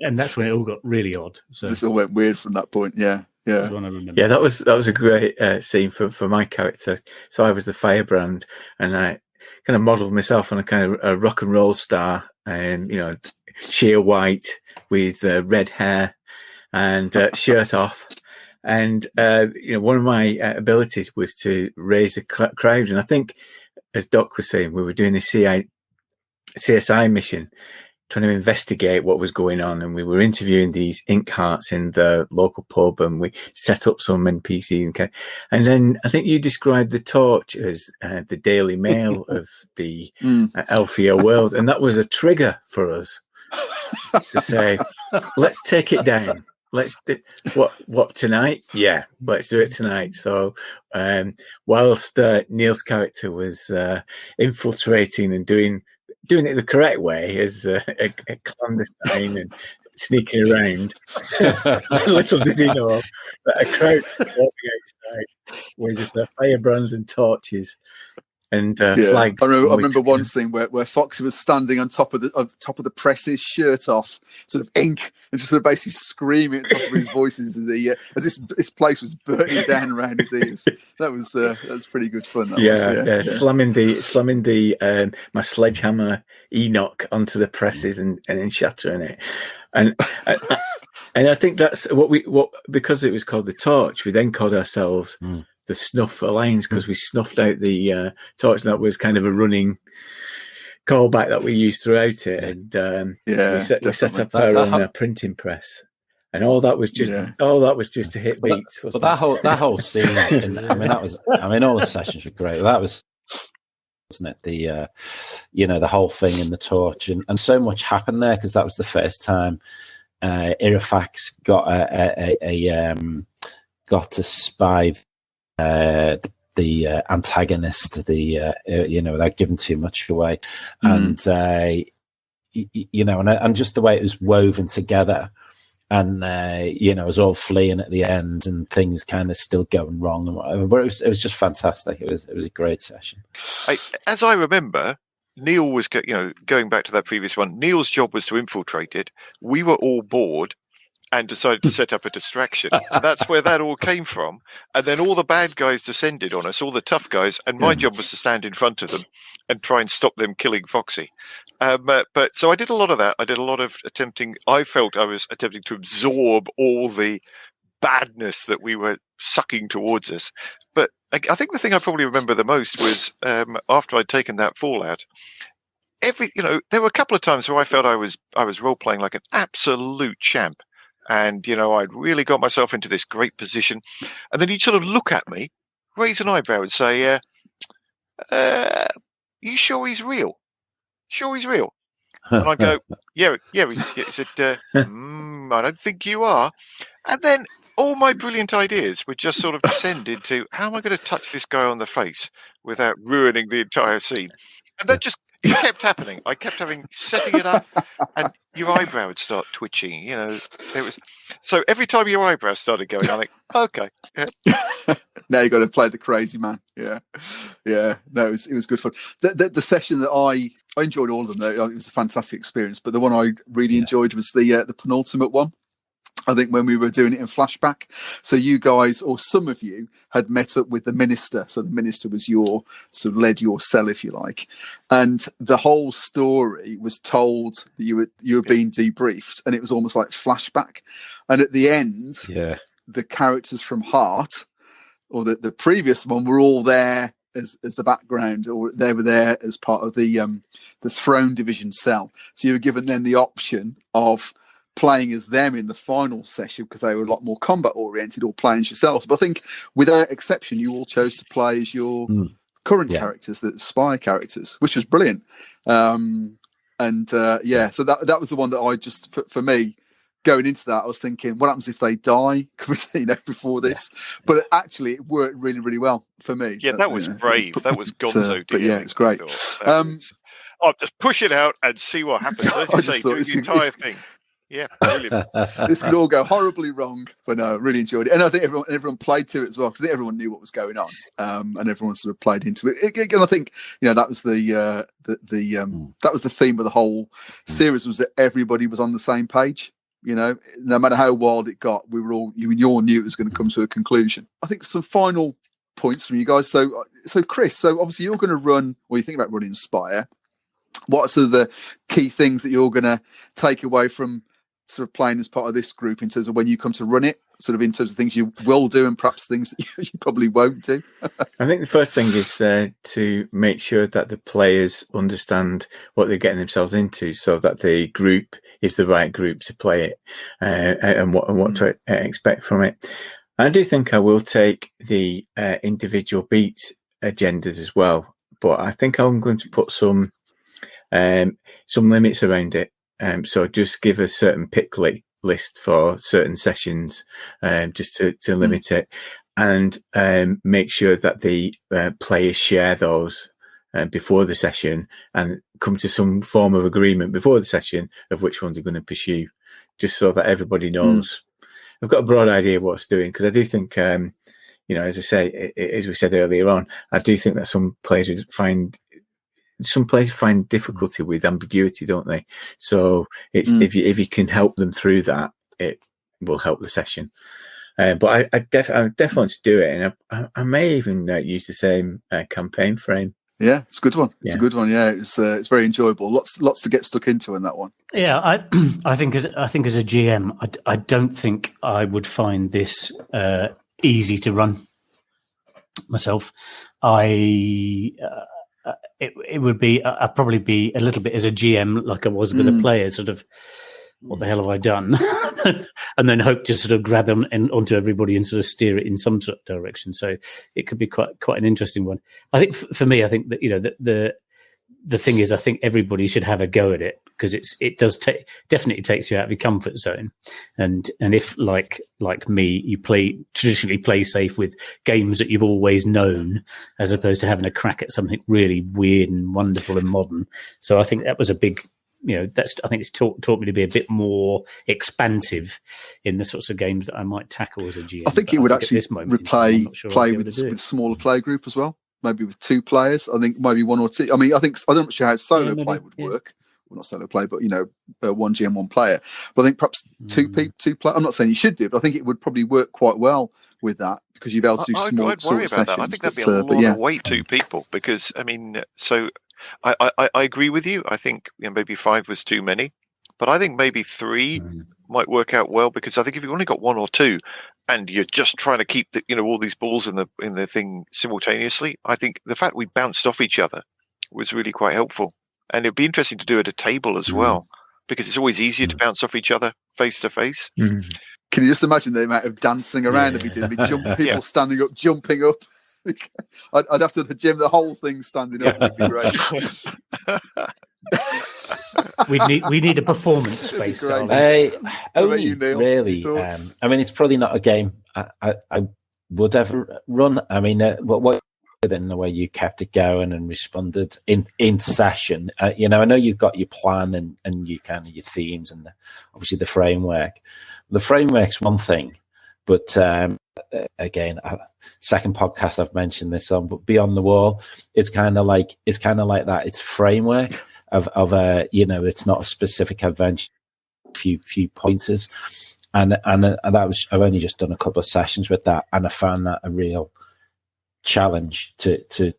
and that's when it all got really odd. So this all went weird from that point. Yeah. Yeah, that was a great scene for my character. So I was the firebrand, and I kind of modelled myself on a kind of a rock and roll star, and sheer white with red hair and shirt off. And one of my abilities was to raise a crowd. And I think, as Doc was saying, we were doing a CSI mission, trying to investigate what was going on, and we were interviewing these ink hearts in the local pub, and we set up some NPCs. And then I think you described the torch as the Daily Mail of the Elfia world, and that was a trigger for us to say, let's take it down. Let's do what tonight? Yeah, let's do it tonight. So whilst Neil's character was infiltrating and doing it the correct way, as a clandestine and sneaking around, little did he know that a crowd walking outside with firebrands and torches and flags. I remember one scene where Foxy was standing on top of the presses, shirt off, sort of ink, and just sort of basically screaming at the top of his voices as this place was burning down around his ears. That was pretty good fun. Slamming the my sledgehammer Enoch onto the presses and then shattering it, and I think that's what because it was called the Torch, we then called ourselves the Snuff Alliance, because we snuffed out the torch. That was kind of a running callback that we used throughout it, and we set up our own printing press, and all that was just to hit beats. But that whole scene, all the sessions were great. That was, wasn't it? The whole thing in the torch, and so much happened there, because that was the first time Irifax got to spy the antagonist, without giving too much away, and and just the way it was woven together, and it was all fleeing at the end and things kind of still going wrong and whatever. But it was just fantastic. It was a great session. As I remember, Neil was going back to that previous one. Neil's job was to infiltrate it. We were all bored and decided to set up a distraction. And that's where that all came from. And then all the bad guys descended on us, all the tough guys, and my job was to stand in front of them and try and stop them killing Foxy. But so I did a lot of that. I did a lot of I felt I was attempting to absorb all the badness that we were sucking towards us. But I think the thing I probably remember the most was after I'd taken that fallout, there were a couple of times where I felt I was role-playing like an absolute champ. And, I'd really got myself into this great position. And then he'd sort of look at me, raise an eyebrow and say, you sure he's real? Sure he's real? And I go, yeah. He said, I don't think you are. And then all my brilliant ideas would just sort of descend into, how am I going to touch this guy on the face without ruining the entire scene? And that just... It kept happening. I kept setting it up, and your eyebrow would start twitching. So every time your eyebrow started going, I think, okay. Yeah. Now you got to play the crazy man. Yeah. No, it was good fun. The session that I enjoyed all of them. Though. It was a fantastic experience. But the one I really enjoyed was the penultimate one. I think when we were doing it in flashback. So you guys, or some of you, had met up with the minister. So the minister was led your cell, if you like. And the whole story was told that you were being debriefed, and it was almost like flashback. And at the end, the characters from Heart, or the previous one, were all there as the background, or they were there as part of the Throne Division cell. So you were given then the option of playing as them in the final session because they were a lot more combat oriented, or playing as yourselves. But I think without exception, you all chose to play as your current characters, the Spire characters, which was brilliant. So that was the one that I just, for me, going into that, I was thinking, what happens if they die? Before this, but actually it worked really, really well for me. Yeah, that was brave. That was gonzo. But yeah, it's great. I'll just push it out and see what happens. As you say, do the entire thing. Yeah, brilliant. This could all go horribly wrong, but no, I really enjoyed it, and I think everyone played to it as well, because everyone knew what was going on, and everyone sort of played into it. And I think that was that was the theme of the whole series, was that everybody was on the same page. No matter how wild it got, we all knew it was going to come to a conclusion. I think some final points from you guys. So Chris, so obviously you're going to run, or you think about running Spire. What are sort of the key things that you're going to take away from sort of playing as part of this group in terms of when you come to run it, sort of in terms of things you will do and perhaps things that you probably won't do? I think the first thing is to make sure that the players understand what they're getting themselves into, so that the group is the right group to play it, and what to expect from it. I do think I will take the individual beat agendas as well, but I think I'm going to put some limits around it. So just give a certain pick list for certain sessions, just to limit it, and make sure that the players share those before the session, and come to some form of agreement before the session of which ones are going to pursue, just so that everybody knows. I've got a broad idea of what's doing, because I do think, as I say, as we said earlier on, I do think that some players would find difficulty with ambiguity, don't they? So it's if you can help them through that, it will help the session. But I definitely want to do it, and I may even use the same campaign frame. Yeah, it's a good one. It's a good one. Yeah, it's very enjoyable. Lots to get stuck into in that one. Yeah, I think as a GM, I don't think I would find this easy to run myself. It would be, I'd probably be a little bit as a GM like I was with a player, sort of, what the hell have I done? And then hope to sort of grab onto everybody and sort of steer it in some sort of direction. So it could be quite an interesting one. I think for me, I think that, the thing is, I think everybody should have a go at it, because it does definitely takes you out of your comfort zone. And if like me, you traditionally play safe with games that you've always known, as opposed to having a crack at something really weird and wonderful and modern. So I think that was a big I think it's taught me to be a bit more expansive in the sorts of games that I might tackle as a GM. I think it would actually play with smaller play group as well. Maybe with 2 players. I think maybe 1 or 2. I mean, I'm not sure how solo play would work. Well, not solo play, but 1 GM, 1 player. But I think perhaps 2 play. I'm not saying you should do it, but I think it would probably work quite well with that because you'd be able to do small I'd worry about that. I think that'd be a lot of weight, 2 people, because I mean, so I agree with you. I think maybe 5 was too many, but I think maybe 3 might work out well, because I think if you've only got 1 or 2 and you're just trying to keep all these balls in the thing simultaneously, I think the fact we bounced off each other was really quite helpful. And it'd be interesting to do it at a table as well, because it's always easier to bounce off each other face to face. Can you just imagine the amount of dancing around if you did? People standing up, jumping up. I'd have to gym the whole thing standing up. Would be great. we need a performance space. Only really. I mean, it's probably not a game I would ever run. I mean, what in the way you kept it going and responded in session. I know you've got your plan and you kind of your themes and obviously the framework. The framework's one thing, but again, second podcast I've mentioned this on, but Beyond the Wall, it's kind of like that. It's framework of it's not a specific adventure, few pointers, and that was, I've only just done a couple of sessions with that, and I found that a real challenge to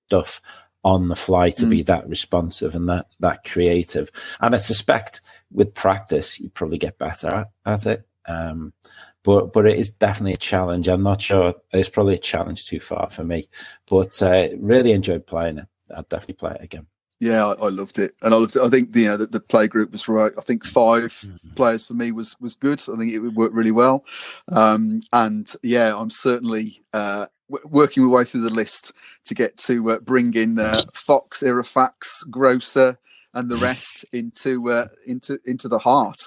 stuff on the fly to be that responsive and that creative. And I suspect with practice you probably get better at it. But it is definitely a challenge. I'm not sure, it's probably a challenge too far for me, but really enjoyed playing it. I'd definitely play it again. Yeah, I loved it, and I think the play group was right. I think 5 players for me was good. I think it would work really well, and yeah, I'm certainly working my way through the list to get to bring in Fox, Irafax, Grocer, and the rest into the heart.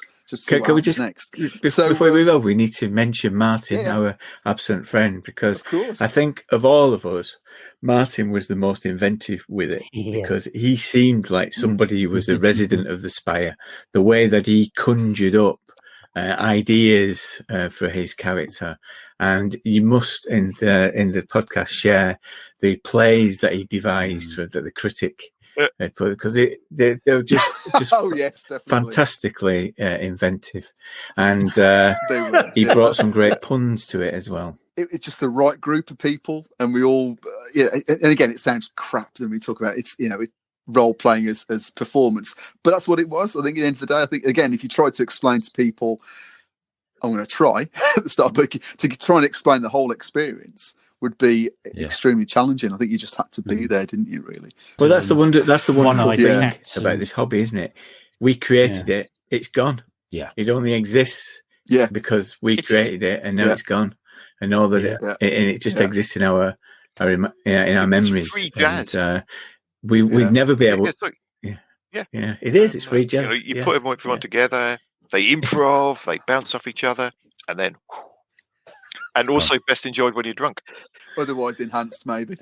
Can we just next? Before we move on, we need to mention Martin, our absent friend, because I think of all of us, Martin was the most inventive with it, because he seemed like somebody who was a resident of the Spire. The way that he conjured up ideas for his character, and you must in the podcast share the plays that he devised for the critic. Because they're just fantastically inventive, and he brought some great puns to it as well. It's just the right group of people, and we all, and again, it sounds crap when we talk about it's role playing as performance, but that's what it was. I think at the end of the day, I think again, if you try to explain to people, I'm going to try at the start, but to try and explain the whole experience would be extremely challenging. I think you just had to be there, didn't you? Really. Well, that's the wonderful thing about this hobby, isn't it? We created it; it's gone. Yeah, it only exists. Because we created it, and now it's gone, and all that it just exists in our memories. Free jazz. And, we'd never be able. It is. It's free jazz. You put everyone together. They improv. They bounce off each other, and then. And also best enjoyed when you're drunk. Otherwise enhanced, maybe.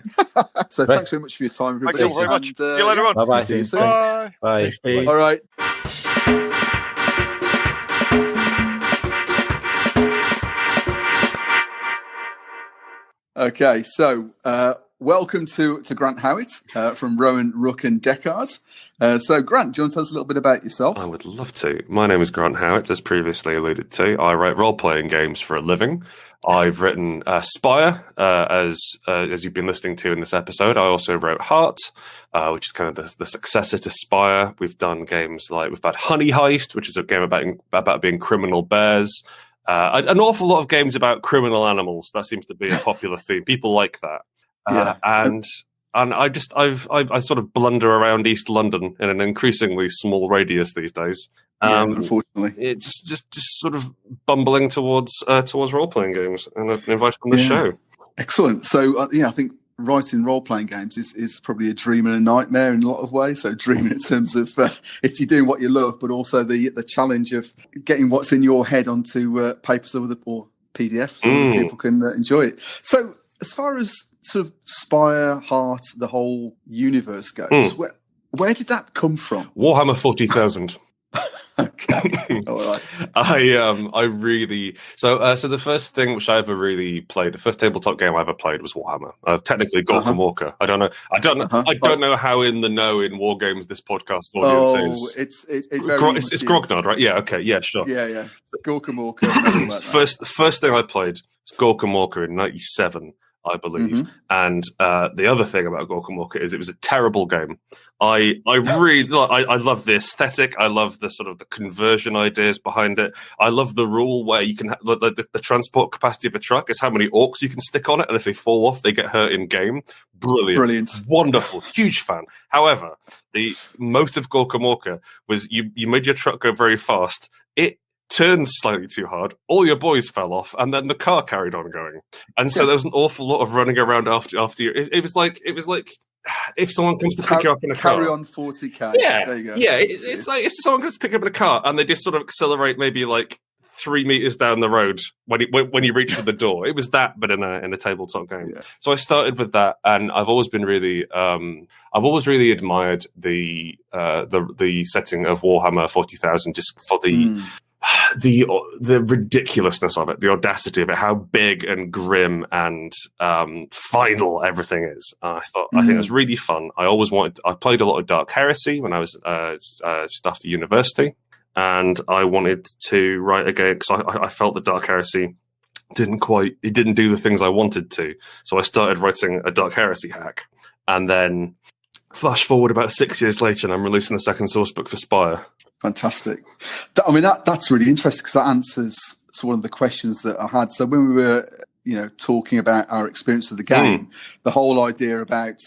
So thanks very much for your time, everybody. Thanks very much. See you later on. Bye-bye. See you soon. Bye. Bye. All right. Okay, so welcome to Grant Howitt from Rowan, Rook and Deckard. So Grant, do you want to tell us a little bit about yourself? I would love to. My name is Grant Howitt, as previously alluded to. I write role-playing games for a living. I've written Spire, as you've been listening to in this episode. I also wrote Heart, which is kind of the successor to Spire. We've done games like, we've had Honey Heist, which is a game about being criminal bears. An awful lot of games about criminal animals. That seems to be a popular theme. People like that. And I sort of blunder around East London in an increasingly small radius these days. Unfortunately, it just sort of bumbling towards role playing games, and I've been invited on the show. Excellent. So I think writing role playing games is probably a dream and a nightmare in a lot of ways. So dreaming in terms of if you're doing what you love, but also the challenge of getting what's in your head onto paper or PDF so that people can enjoy it. So as far as sort of Spire, Heart, the whole universe goes, Where did that come from? Warhammer 40,000. Okay, all right. I really so the first thing which I ever really played, the first tabletop game I ever played was Warhammer. Technically, Gorka Walker. I don't know how in the know in war games this podcast audience is. It's Grognard, right? Yeah, okay, yeah, sure. Yeah. Gorka Walker. First thing I played was Gorka Walker in '97. I believe. And the other thing about Gorka Walker is it was a terrible game. I really I love the aesthetic. I love the sort of the conversion ideas behind it. I love the rule where you can the transport capacity of a truck is how many orcs you can stick on it, and if they fall off, they get hurt in game. Brilliant, wonderful, huge fan. However, the most of Gorka Walker was you made your truck go very fast. It turned slightly too hard, all your boys fell off, and then the car carried on going. And so there was an awful lot of running around after you. It was like if someone comes to pick you up in a car. Carry on 40k. Yeah, there you go. Yeah, it's like if someone comes to pick you up in a car and they just sort of accelerate maybe like 3 meters down the road when you reach for the door. It was that, but in a tabletop game. Yeah. So I started with that, and I've always been really, I've always really admired the setting of Warhammer 40,000 just for the ridiculousness of it, the audacity of it, how big and grim and final everything is. I think it was really fun. I played a lot of Dark Heresy when I was just after university, and I wanted to write a game because I felt that Dark Heresy didn't do the things I wanted to. So I started writing a Dark Heresy hack, and then flash forward about 6 years later, and I'm releasing the second source book for Spire. Fantastic. That's really interesting because that answers to one of the questions that I had. So when we were, talking about our experience of the game, the whole idea about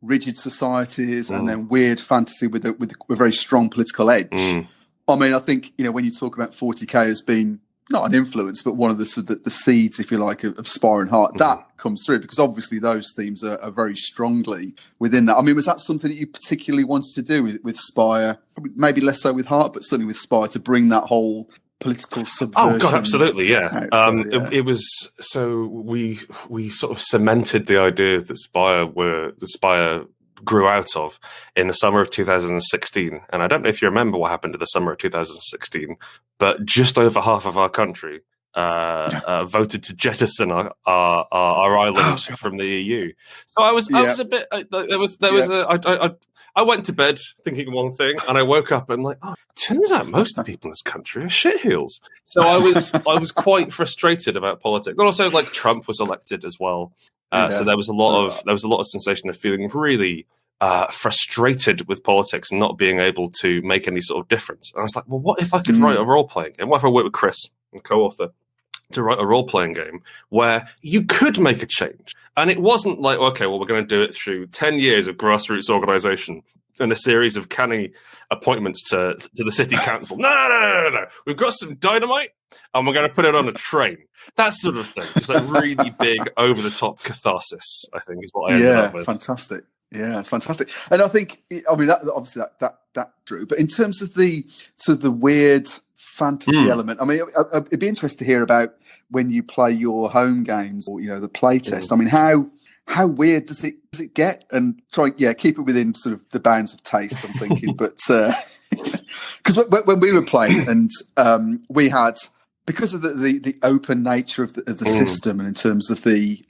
rigid societies and then weird fantasy with a very strong political edge. I think, when you talk about 40k as being not an influence, but one of the seeds, if you like, of Spire and Heart, that comes through because obviously those themes are very strongly within that. Was that something that you particularly wanted to do with Spire? Maybe less so with Heart, but certainly with Spire to bring that whole political subversion. Oh God, absolutely, yeah. Out, It was we sort of cemented the idea that Spire grew out of in the summer of 2016. And I don't know if you remember what happened in the summer of 2016, but just over half of our country voted to jettison our island from the EU. So I was a bit. I went to bed thinking one thing, and I woke up and turns out most of the people in this country are shitheels. So I was quite frustrated about politics. And also, Trump was elected as well. So there was a lot of sensation of feeling really frustrated with politics and not being able to make any sort of difference. And I was like, well, what if I could write a role-playing game? What if I worked with Chris and co-author to write a role-playing game where you could make a change? And it wasn't like, okay, well, we're going to do it through 10 years of grassroots organisation and a series of canny appointments to the city council. No. We've got some dynamite and we're going to put it on a train. That sort of thing. It's like really big, over-the-top catharsis, I think, is what I ended up with. Fantastic. Yeah, it's fantastic. And I think, that obviously that drew. But in terms of the sort of the weird fantasy element, it'd be interesting to hear about when you play your home games or, the play test. How weird does it get? And keep it within sort of the bounds of taste, I'm thinking. But because when we were playing and we had, because of the open nature of the system and in terms of the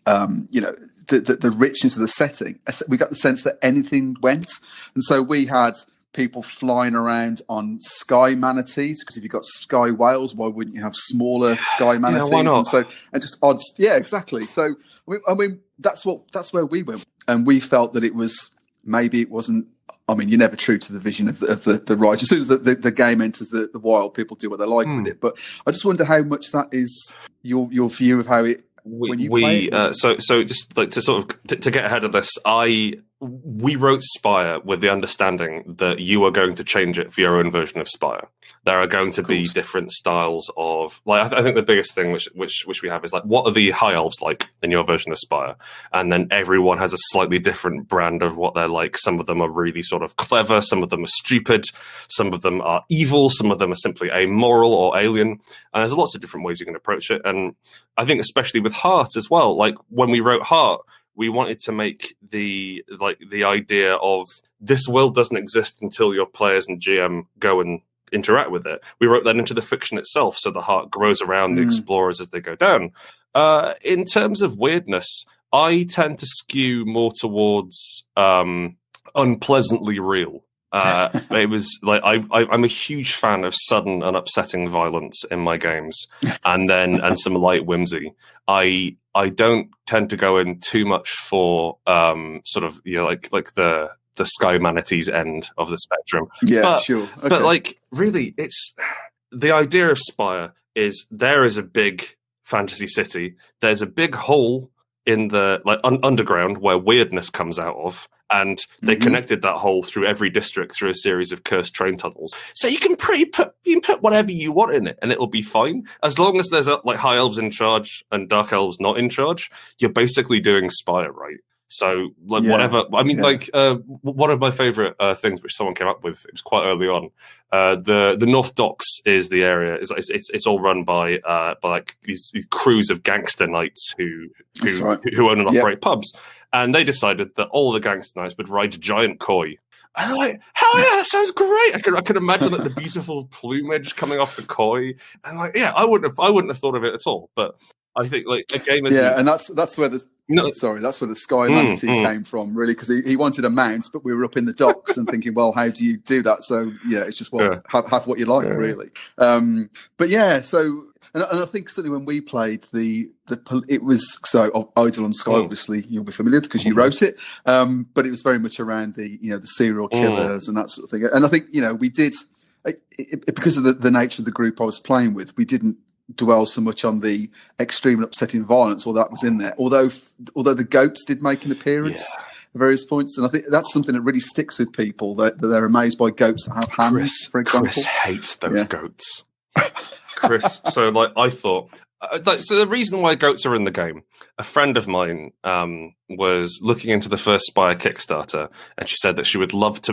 richness of the setting, we got the sense that anything went. And so we had people flying around on sky manatees, because if you've got sky whales, why wouldn't you have smaller sky manatees? Why not? And just odds. Yeah, exactly. So that's where we went, and we felt that it wasn't. You're never true to the vision of the writer. As soon as the game enters the wild, people do what they like with it. But I just wonder how much that is your view of how it. So just like to sort of to get ahead of this, we wrote Spire with the understanding that you are going to change it for your own version of Spire. There are going to be different styles of I think the biggest thing which we have is what are the high elves like in your version of Spire, and then everyone has a slightly different brand of what they're like. Some of them are really sort of clever, some of them are stupid, some of them are evil, some of them are simply amoral or alien, and there's lots of different ways you can approach it. And I think especially with Heart as well, when we wrote Heart, we wanted to make the idea of this world doesn't exist until your players and GM go and interact with it. We wrote that into the fiction itself, so the heart grows around the explorers as they go down. In terms of weirdness, I tend to skew more towards unpleasantly real. It was like I'm a huge fan of sudden and upsetting violence in my games, and some light whimsy. I don't tend to go in too much for sort of like the Sky Manatees end of the spectrum. Yeah, but, sure. Okay. But like really, it's the idea of Spire is there is a big fantasy city. There's a big hole in the underground where weirdness comes out of, and they connected that hole through every district through a series of cursed train tunnels. So you can put whatever you want in it, and it'll be fine as long as there's like high elves in charge and dark elves not in charge. You're basically doing Spire right. So whatever. I mean, one of my favorite things which someone came up with. It was quite early on. The North Docks is the area. It's all run by like these crews of gangster knights who own and operate pubs, and they decided that all the gangster knights would ride giant koi. And I'm like, hell yeah, that sounds great. I could imagine like the beautiful plumage coming off the koi, and like I wouldn't have thought of it at all, but. I think like a game is and that's where the that's where the Sky Manatee came from, really, because he wanted a mount, but we were up in the docks and thinking, well, how do you do that? So it's just have what you like, really. But so and I think certainly when we played it was so Eidolon Sky, obviously you'll be familiar because you wrote it, but it was very much around the the serial killers and that sort of thing. And I think we did because of the nature of the group I was playing with, we didn't dwell so much on the extreme and upsetting violence, or that was in there. Although the goats did make an appearance at various points, and I think that's something that really sticks with people. That they're amazed by goats that have hands, for example. Chris hates those goats. Chris, so I thought. So the reason why goats are in the game, a friend of mine was looking into the first Spire Kickstarter, and she said that she would love to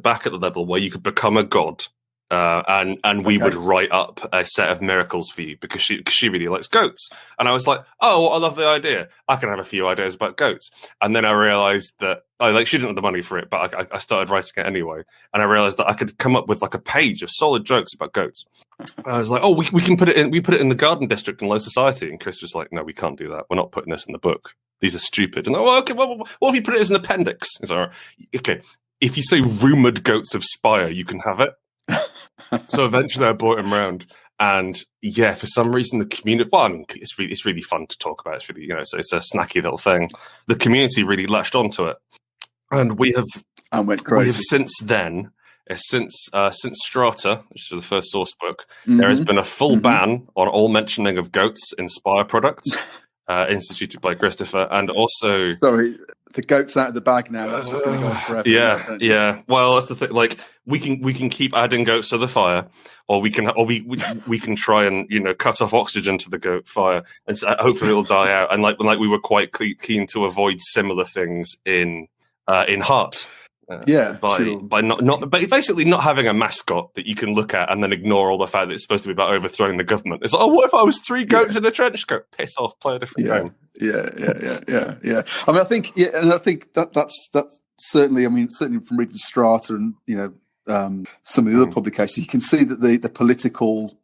back at the level where you could become a god. And we would write up a set of miracles for you because she really likes goats. And I was like, oh, I love the idea. I can have a few ideas about goats. And then I realized that she didn't have the money for it, but I started writing it anyway. And I realized that I could come up with like a page of solid jokes about goats. I was like, oh, we can put it in. We put it in the Garden District in Low Society. And Chris was like, no, we can't do that. We're not putting this in the book. These are stupid. And I'm like, okay, well, what if you put it as an appendix? He's like, okay, if you say rumored goats of Spire, you can have it. So eventually I brought him around, and for some reason the community. Well, I mean, it's really fun to talk about. It's really so it's a snacky little thing. The community really latched onto it, and we went crazy. We have since then, since Strata, which is the first source book, there has been a full ban on all mentioning of goats in Spire products. Instituted by Christopher, and also the goat's out of the bag now. That's just going to go on forever. Well, that's the thing. Like we can keep adding goats to the fire, or we can try and cut off oxygen to the goat fire, and so hopefully it'll die out. And like we were quite keen to avoid similar things in Heart. By basically not having a mascot that you can look at and then ignore all the fact that it's supposed to be about overthrowing the government. It's like, oh, what if I was three goats in a trench coat? Piss off, play a different game. Yeah. I mean, I think that's certainly. I mean, certainly from reading Strata and some of the other publications, you can see that the political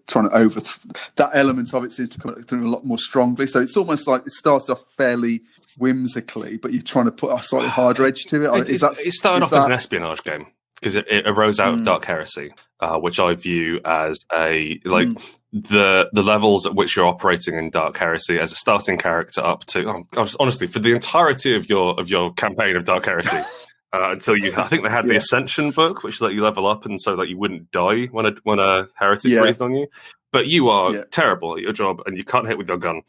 trying to overthrow that element of it seems to come through a lot more strongly. So it's almost like it starts off fairly whimsically, but you're trying to put a slightly harder edge to it. It started off as an espionage game because it arose out of Dark Heresy, which I view as the levels at which you're operating in Dark Heresy as a starting character up to honestly for the entirety of your campaign of Dark Heresy. Until I think they had the Ascension book, which let you level up, and so that you wouldn't die when a heretic breathed on you. But you are terrible at your job, and you can't hit with your gun.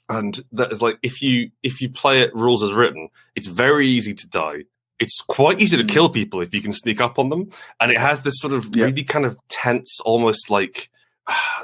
And that is like if you play it rules as written, it's very easy to die. It's quite easy to kill people if you can sneak up on them, and it has this sort of really kind of tense, almost like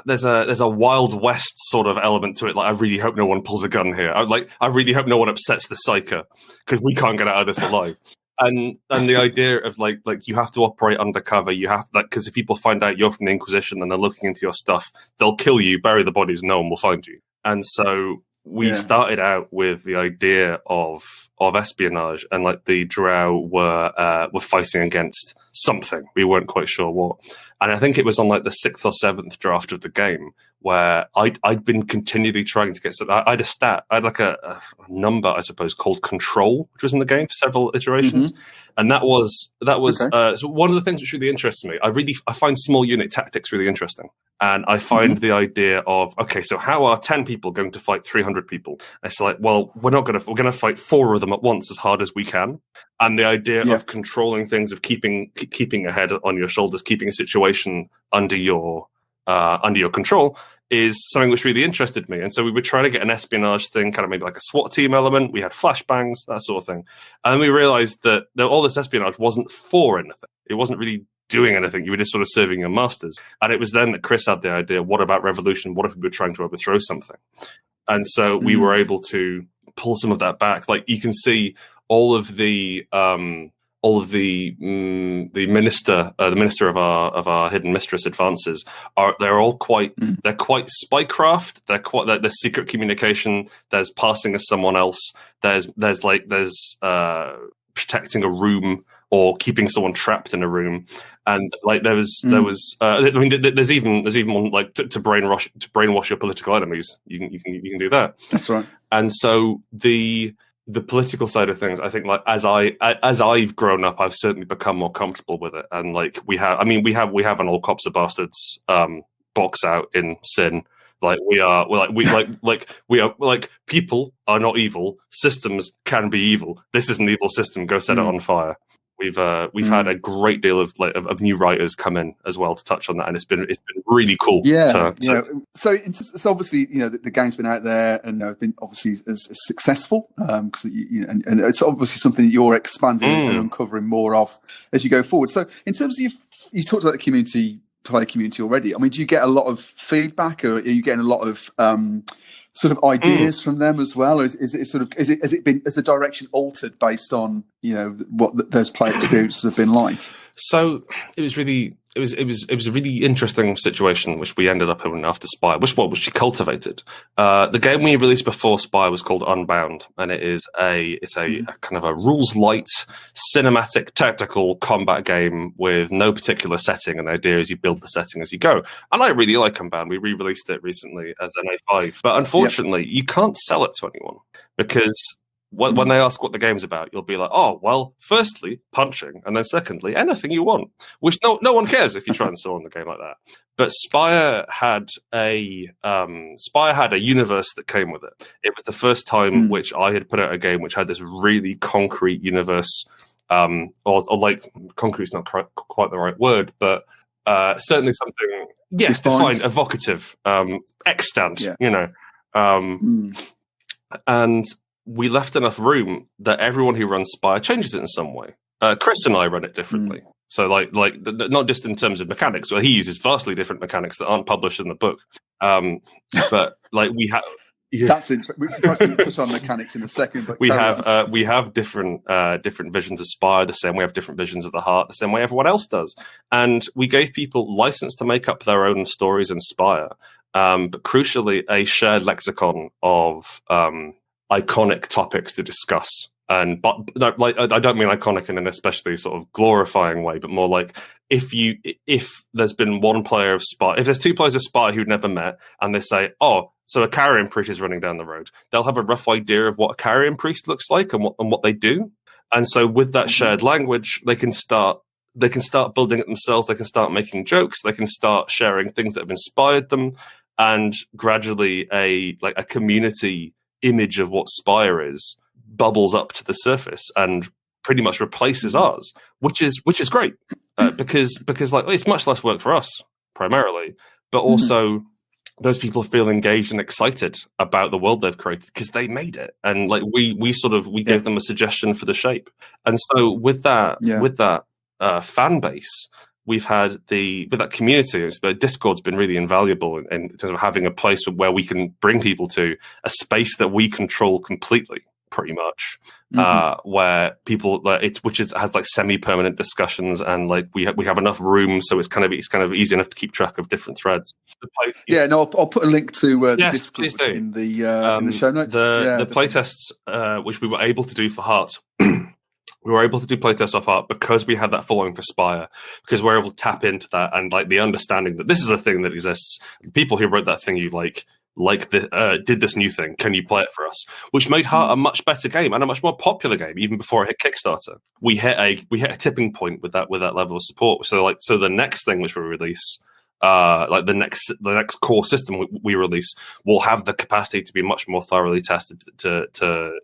there's a Wild West sort of element to it. Like I really hope no one pulls a gun here. I really hope no one upsets the Psyker because we can't get out of this alive. And the idea of like you have to operate undercover, you have because if people find out you're from the Inquisition and they're looking into your stuff, they'll kill you, bury the bodies, and no one will find you. And so we started out with the idea of espionage, and like the Drow were fighting against something. We weren't quite sure what. And I think it was on like the 6th or 7th draft of the game where I'd been continually trying to get some. I had a stat. I had like a number, I suppose, called control, which was in the game for several iterations. And that was so one of the things which really interests me. I find small unit tactics really interesting. And I find the idea of, okay, so how are 10 people going to fight 300 people? It's like, well, we're going to fight 4 of them at once as hard as we can. And the idea of controlling things, of keeping a head on your shoulders, keeping a situation under your control is something which really interested me. And so we were trying to get an espionage thing, kind of maybe like a SWAT team element. We had flashbangs, that sort of thing. And then we realized that all this espionage wasn't for anything. It wasn't really doing anything. You were just sort of serving your masters. And it was then that Chris had the idea, what about revolution? What if we were trying to overthrow something? And so we were able to pull some of that back. Like you can see all of the minister of our hidden mistress advances they're quite spycraft. There's secret communication. There's passing as someone else. There's protecting a room or keeping someone trapped in a room. And like there's even one like to brainwash your political enemies. You can do that. That's right. And so the political side of things, I think, like as I've grown up, I've certainly become more comfortable with it. And like we have an All Cops Are Bastards box out in Sin. Like we are people are not evil. Systems can be evil. This is an evil system. Go set it on fire. We've had a great deal of new writers come in as well to touch on that, and it's been really cool. So obviously the game's been out there and been obviously as successful because and it's obviously something that you're expanding and uncovering more of as you go forward. So in terms of you talked about the player community already. I mean, do you get a lot of feedback, or are you getting a lot of sort of ideas from them as well, or has the direction altered based on what those player experiences have been like? So it was a really interesting situation which we ended up in after Spire, which we cultivated. The game we released before Spire was called Unbound, and it's a kind of a rules light, cinematic, tactical combat game with no particular setting, and the idea is you build the setting as you go. And I really like Unbound. We re-released it recently as an A5, but unfortunately you can't sell it to anyone because when they ask what the game's about, you'll be like, oh, well, firstly, punching, and then secondly, anything you want, which no one cares if you try and sell on the game like that. But Spire had a universe that came with it. It was the first time which I had put out a game which had this really concrete universe, or like concrete's not quite the right word, but certainly something, defined, evocative, extant, and we left enough room that everyone who runs Spire changes it in some way. Chris and I run it differently. So like not just in terms of mechanics, well, he uses vastly different mechanics that aren't published in the book. But like we have... That's interesting. We can touch on mechanics in a second. But we have different visions of Spire, the same way we have different visions of the Heart, the same way everyone else does. And we gave people license to make up their own stories in Spire, but crucially, a shared lexicon of iconic topics to discuss. I don't mean iconic in an especially sort of glorifying way, but more like if there's been one player of Spire, if there's two players of Spire who'd never met, and they say, oh, so a carrion priest is running down the road, they'll have a rough idea of what a carrion priest looks like and what they do. And so with that shared language, they can start building it themselves. They can start making jokes. They can start sharing things that have inspired them, and gradually a community image of what Spire is bubbles up to the surface and pretty much replaces ours, which is great because like it's much less work for us primarily, but also those people feel engaged and excited about the world they've created because they made it, and like we gave them a suggestion for the shape. And so with that fan base, we've had with that community, Discord's been really invaluable in terms of having a place where we can bring people to a space that we control completely. pretty much, where people has like semi-permanent discussions, and like we have enough room, so it's kind of easy enough to keep track of different threads. I'll put a link to the yes, Discord in the show notes. The playtests, which we were able to do for Heart. We were able to do playtests off Heart because we had that following for Spire, because we're able to tap into that and like the understanding that this is a thing that exists. The people who wrote that thing you did this new thing. Can you play it for us? Which made Heart a much better game and a much more popular game, even before it hit Kickstarter. We hit a tipping point with that level of support. So the next thing which we release, the next core system we release, will have the capacity to be much more thoroughly tested to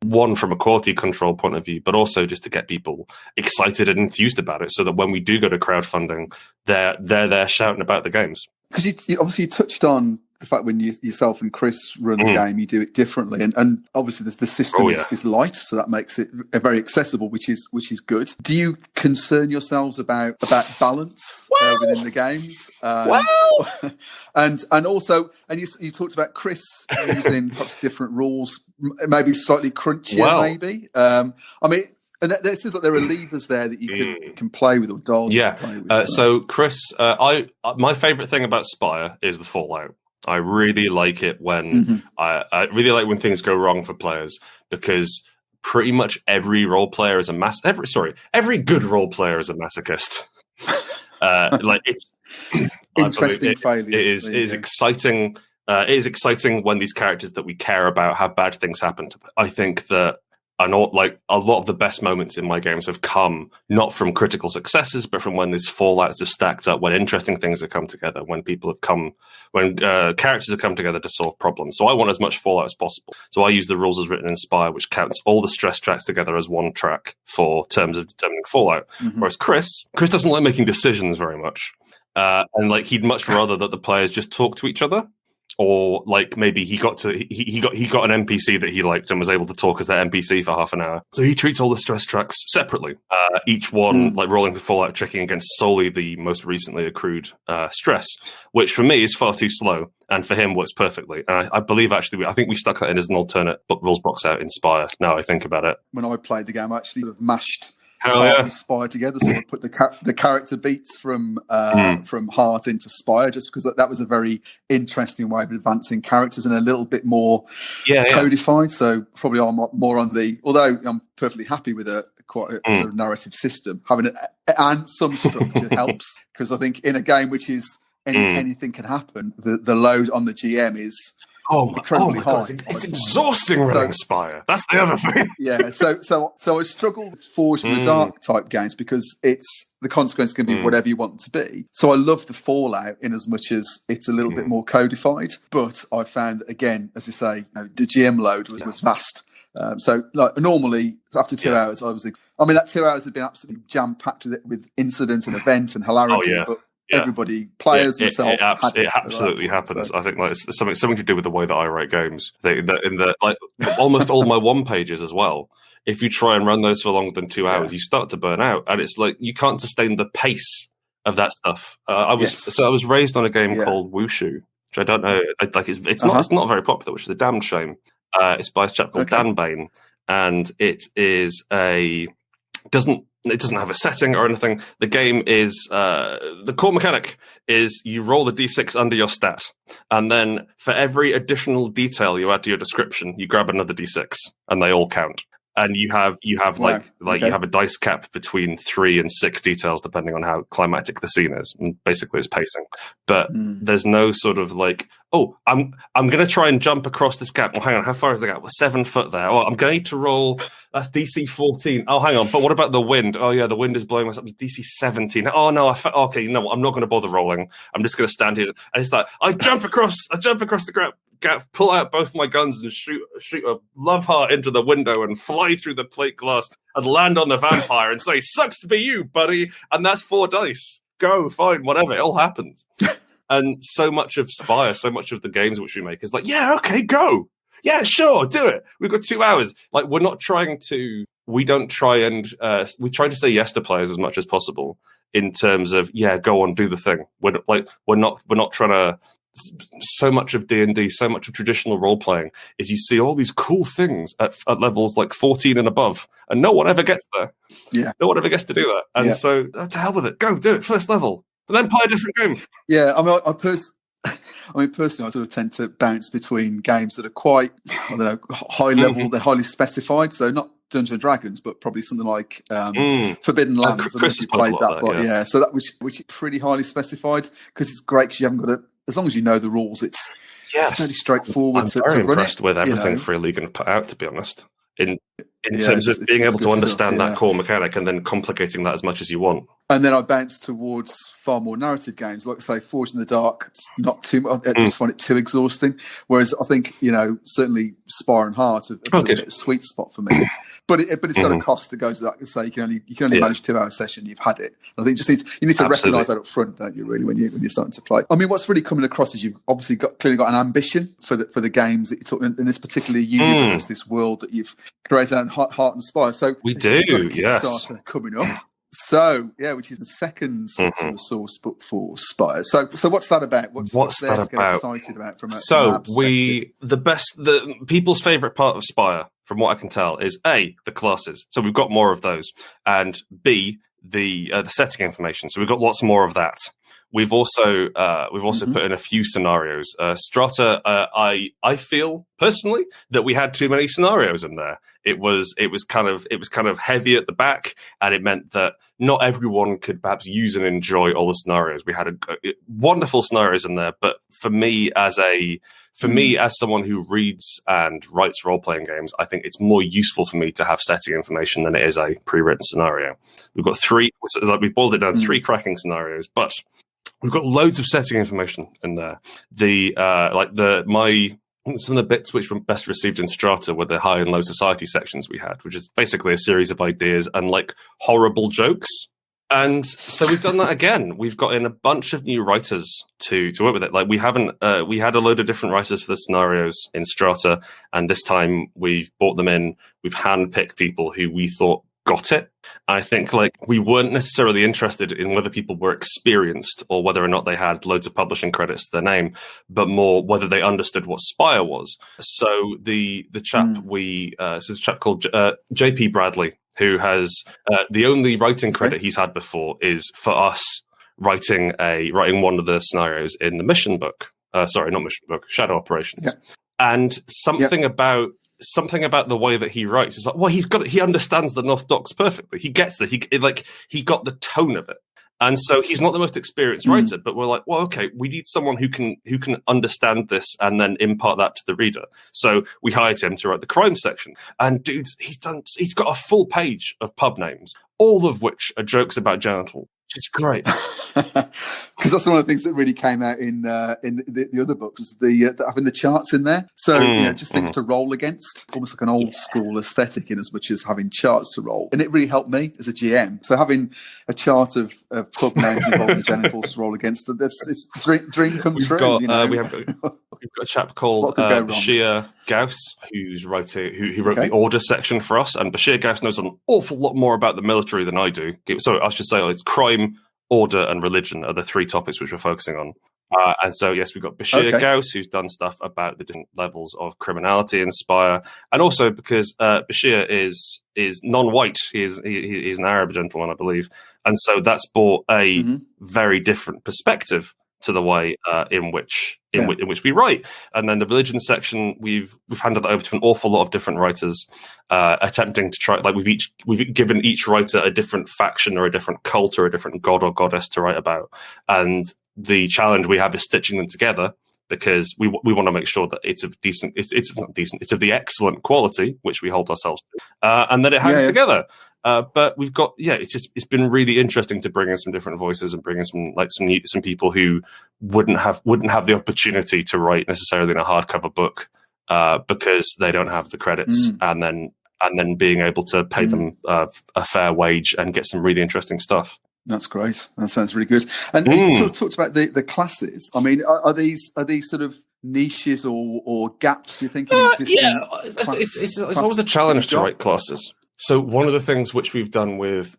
one, from a quality control point of view, but also just to get people excited and enthused about it, so that when we do go to crowdfunding, they're there shouting about the games. Because you obviously touched on the fact when yourself and Chris run the game, you do it differently, and obviously the system is light, so that makes it very accessible, which is good. Do you concern yourselves about balance within the games? And also, you talked about Chris using perhaps different rules, maybe slightly crunchier, maybe. I mean. And it seems like there are levers there that you can play with, or dials. Yeah. Play with, so Chris, my favourite thing about Spire is the fallout. I really like it when I really like when things go wrong for players, because pretty much every role player is every good role player is a masochist. Like it's interesting failure. It is exciting. It is exciting when these characters that we care about have bad things happen to them. I think that. And a lot of the best moments in my games have come not from critical successes, but from when these fallouts have stacked up, when interesting things have come together, when characters have come together to solve problems. So I want as much fallout as possible. So I use the rules as written in Spire, which counts all the stress tracks together as one track for terms of determining fallout. Whereas Chris doesn't like making decisions very much, and like he'd much rather that the players just talk to each other. Or like maybe he got an NPC that he liked and was able to talk as their NPC for half an hour. So he treats all the stress tracks separately. Each one like rolling the fallout, checking against solely the most recently accrued stress, which for me is far too slow, and for him works perfectly. And I believe actually, I think we stuck that in as an alternate rules box out in Spire. Now I think about it. When I played the game, I actually sort of mashed Heart and Spire together, so I put the character beats from Heart into Spire, just because that was a very interesting way of advancing characters and a little bit more codified. So probably I'm more on although I'm perfectly happy with quite a sort of narrative system, having and some structure helps, because I think in a game which is anything can happen, the load on the GM is incredibly high. God, it's exhausting running Spire. That's the other thing. Yeah, so I struggle with Forged in the Dark type games, because the consequence can be whatever you want it to be. So I love the Fallout in as much as it's a little bit more codified, but I found, again, as you say, the GM load was vast. So like normally after 2 hours, that 2 hours had been absolutely jam packed with incident and event and hilarity, but everybody, players, myself, it absolutely happens. So. I think like it's something to do with the way that I write games. Almost all my one pages as well. If you try and run those for longer than 2 hours, you start to burn out, and it's like you can't sustain the pace of that stuff. I was raised on a game called Wushu, which I don't know. It's not very popular, which is a damned shame. It's by a chap called Dan Bain, and it doesn't have a setting or anything. The game is the core mechanic is you roll the d6 under your stat, and then for every additional detail you add to your description, you grab another d6, and they all count. And you have you have a dice cap between 3 and 6 details depending on how climactic the scene is, and basically it's pacing. But there's no sort of like, I'm going to try and jump across this gap. Well, hang on, how far is the gap? Well, 7 foot there. Oh, I'm going to roll. That's DC 14. Oh, hang on, but what about the wind? Oh yeah, the wind is blowing us up. DC 17. Oh no, okay, no, I'm not going to bother rolling. I'm just going to stand here. And it's like I jump across the gap, pull out both my guns and shoot a love heart into the window and fly through the plate glass and land on the vampire and say, "Sucks to be you, buddy." And that's 4 dice. Go, fine, whatever. It all happens. And so much of Spire, so much of the games which we make is like, yeah, okay, go. Yeah, sure, do it. We've got 2 hours. Like, we try to say yes to players as much as possible in terms of, yeah, go on, do the thing. We're not trying to so much of D&D, so much of traditional role playing is you see all these cool things at levels like 14 and above, and no one ever gets there. Yeah, no one ever gets to do that. And so to hell with it, go do it first level, and then play a different game. Yeah, I mean, personally, I sort of tend to bounce between games that are quite, I don't know, high level. They're highly specified, so not Dungeons and Dragons, but probably something like Forbidden Lands. I don't know if you played that, but so that which is pretty highly specified, because it's great because you haven't got to, as long as you know the rules, it's fairly straightforward. I'm very impressed with everything Free League have put out, to be honest. In terms of being able to understand that core mechanic and then complicating that as much as you want. And then I bounce towards far more narrative games, like say Forged in the Dark. It's not too much. I just find it too exhausting. Whereas I think certainly Spire and Heart are a sweet spot for me. But it's got a cost that goes with that. Say you can only manage a 2-hour session. You've had it. And I think you need to recognise that up front, don't you? Really, when you're starting to play. I mean, what's really coming across is you've obviously clearly got an ambition for the games that you're talking in this particular universe, this world that you've created in Heart and Spire. So we do, Kickstarter coming up. So which is the second sort of source book for Spire. So what's that about? What's there to get excited about from a the people's favourite part of Spire, from what I can tell, is A, the classes. So we've got more of those, and B, the setting information. So we've got lots more of that. We've also put in a few scenarios. Strata, I feel personally that we had too many scenarios in there. It was kind of heavy at the back, and it meant that not everyone could perhaps use and enjoy all the scenarios. We had wonderful scenarios in there, but for me as someone who reads and writes role-playing games, I think it's more useful for me to have setting information than it is a pre-written scenario. We've got we've boiled it down 3 cracking scenarios, but we've got loads of setting information in there. Some of the bits which were best received in Strata were the high and low society sections we had, which is basically a series of ideas and like horrible jokes. And so we've done that again. We've got in a bunch of new writers to work with it. Like we had a load of different writers for the scenarios in Strata, and this time we've brought them in. We've handpicked people who we thought got it. I think we weren't necessarily interested in whether people were experienced or whether or not they had loads of publishing credits to their name, but more whether they understood what Spire was. So the chap this is a chap called JP Bradley, who has the only writing credit he's had before is for us writing one of the scenarios in the mission book. Sorry, not mission book, Shadow Operations. Yeah. And something about the way that he writes is like, well, he understands the North Docks perfectly. He gets that. He got the tone of it. And so he's not the most experienced writer, but we're like, well, okay, we need someone who can understand this and then impart that to the reader. So we hired him to write the crime section. And dude, he's got a full page of pub names, all of which are jokes about genital. It's great, because that's one of the things that really came out in the other books was having the charts in there. So just things to roll against, almost like an old school aesthetic, in as much as having charts to roll. And it really helped me as a GM. So having a chart of pub names involving genitals to roll against, it's dream come true. We've got a chap called Bashir Gauss who wrote the order section for us, and Bashir Gauss knows an awful lot more about the military than I do. So I should say it's crime, order, and religion are the 3 topics which we're focusing on. And so, yes, we've got Bashir Gauss, who's done stuff about the different levels of criminality in Spire, and also because Bashir is non-white, he's an Arab gentleman, I believe, and so that's brought a very different perspective to the way in which we write. And then the religion section, we've handed that over to an awful lot of different writers, attempting to try. We've given each writer a different faction or a different cult or a different god or goddess to write about. And the challenge we have is stitching them together, because we want to make sure that it's of decent. It's not decent. It's of the excellent quality which we hold ourselves to, and that it hangs together. But we've got it's been really interesting to bring in some different voices and bring in some people who wouldn't have the opportunity to write necessarily in a hardcover book because they don't have the credits, and then being able to pay them a fair wage and get some really interesting stuff. That's great. That sounds really good. And you sort of talked about the classes. I mean, are these sort of niches or gaps, do you think, in existing it's always a challenge to write classes. So one of the things which we've done with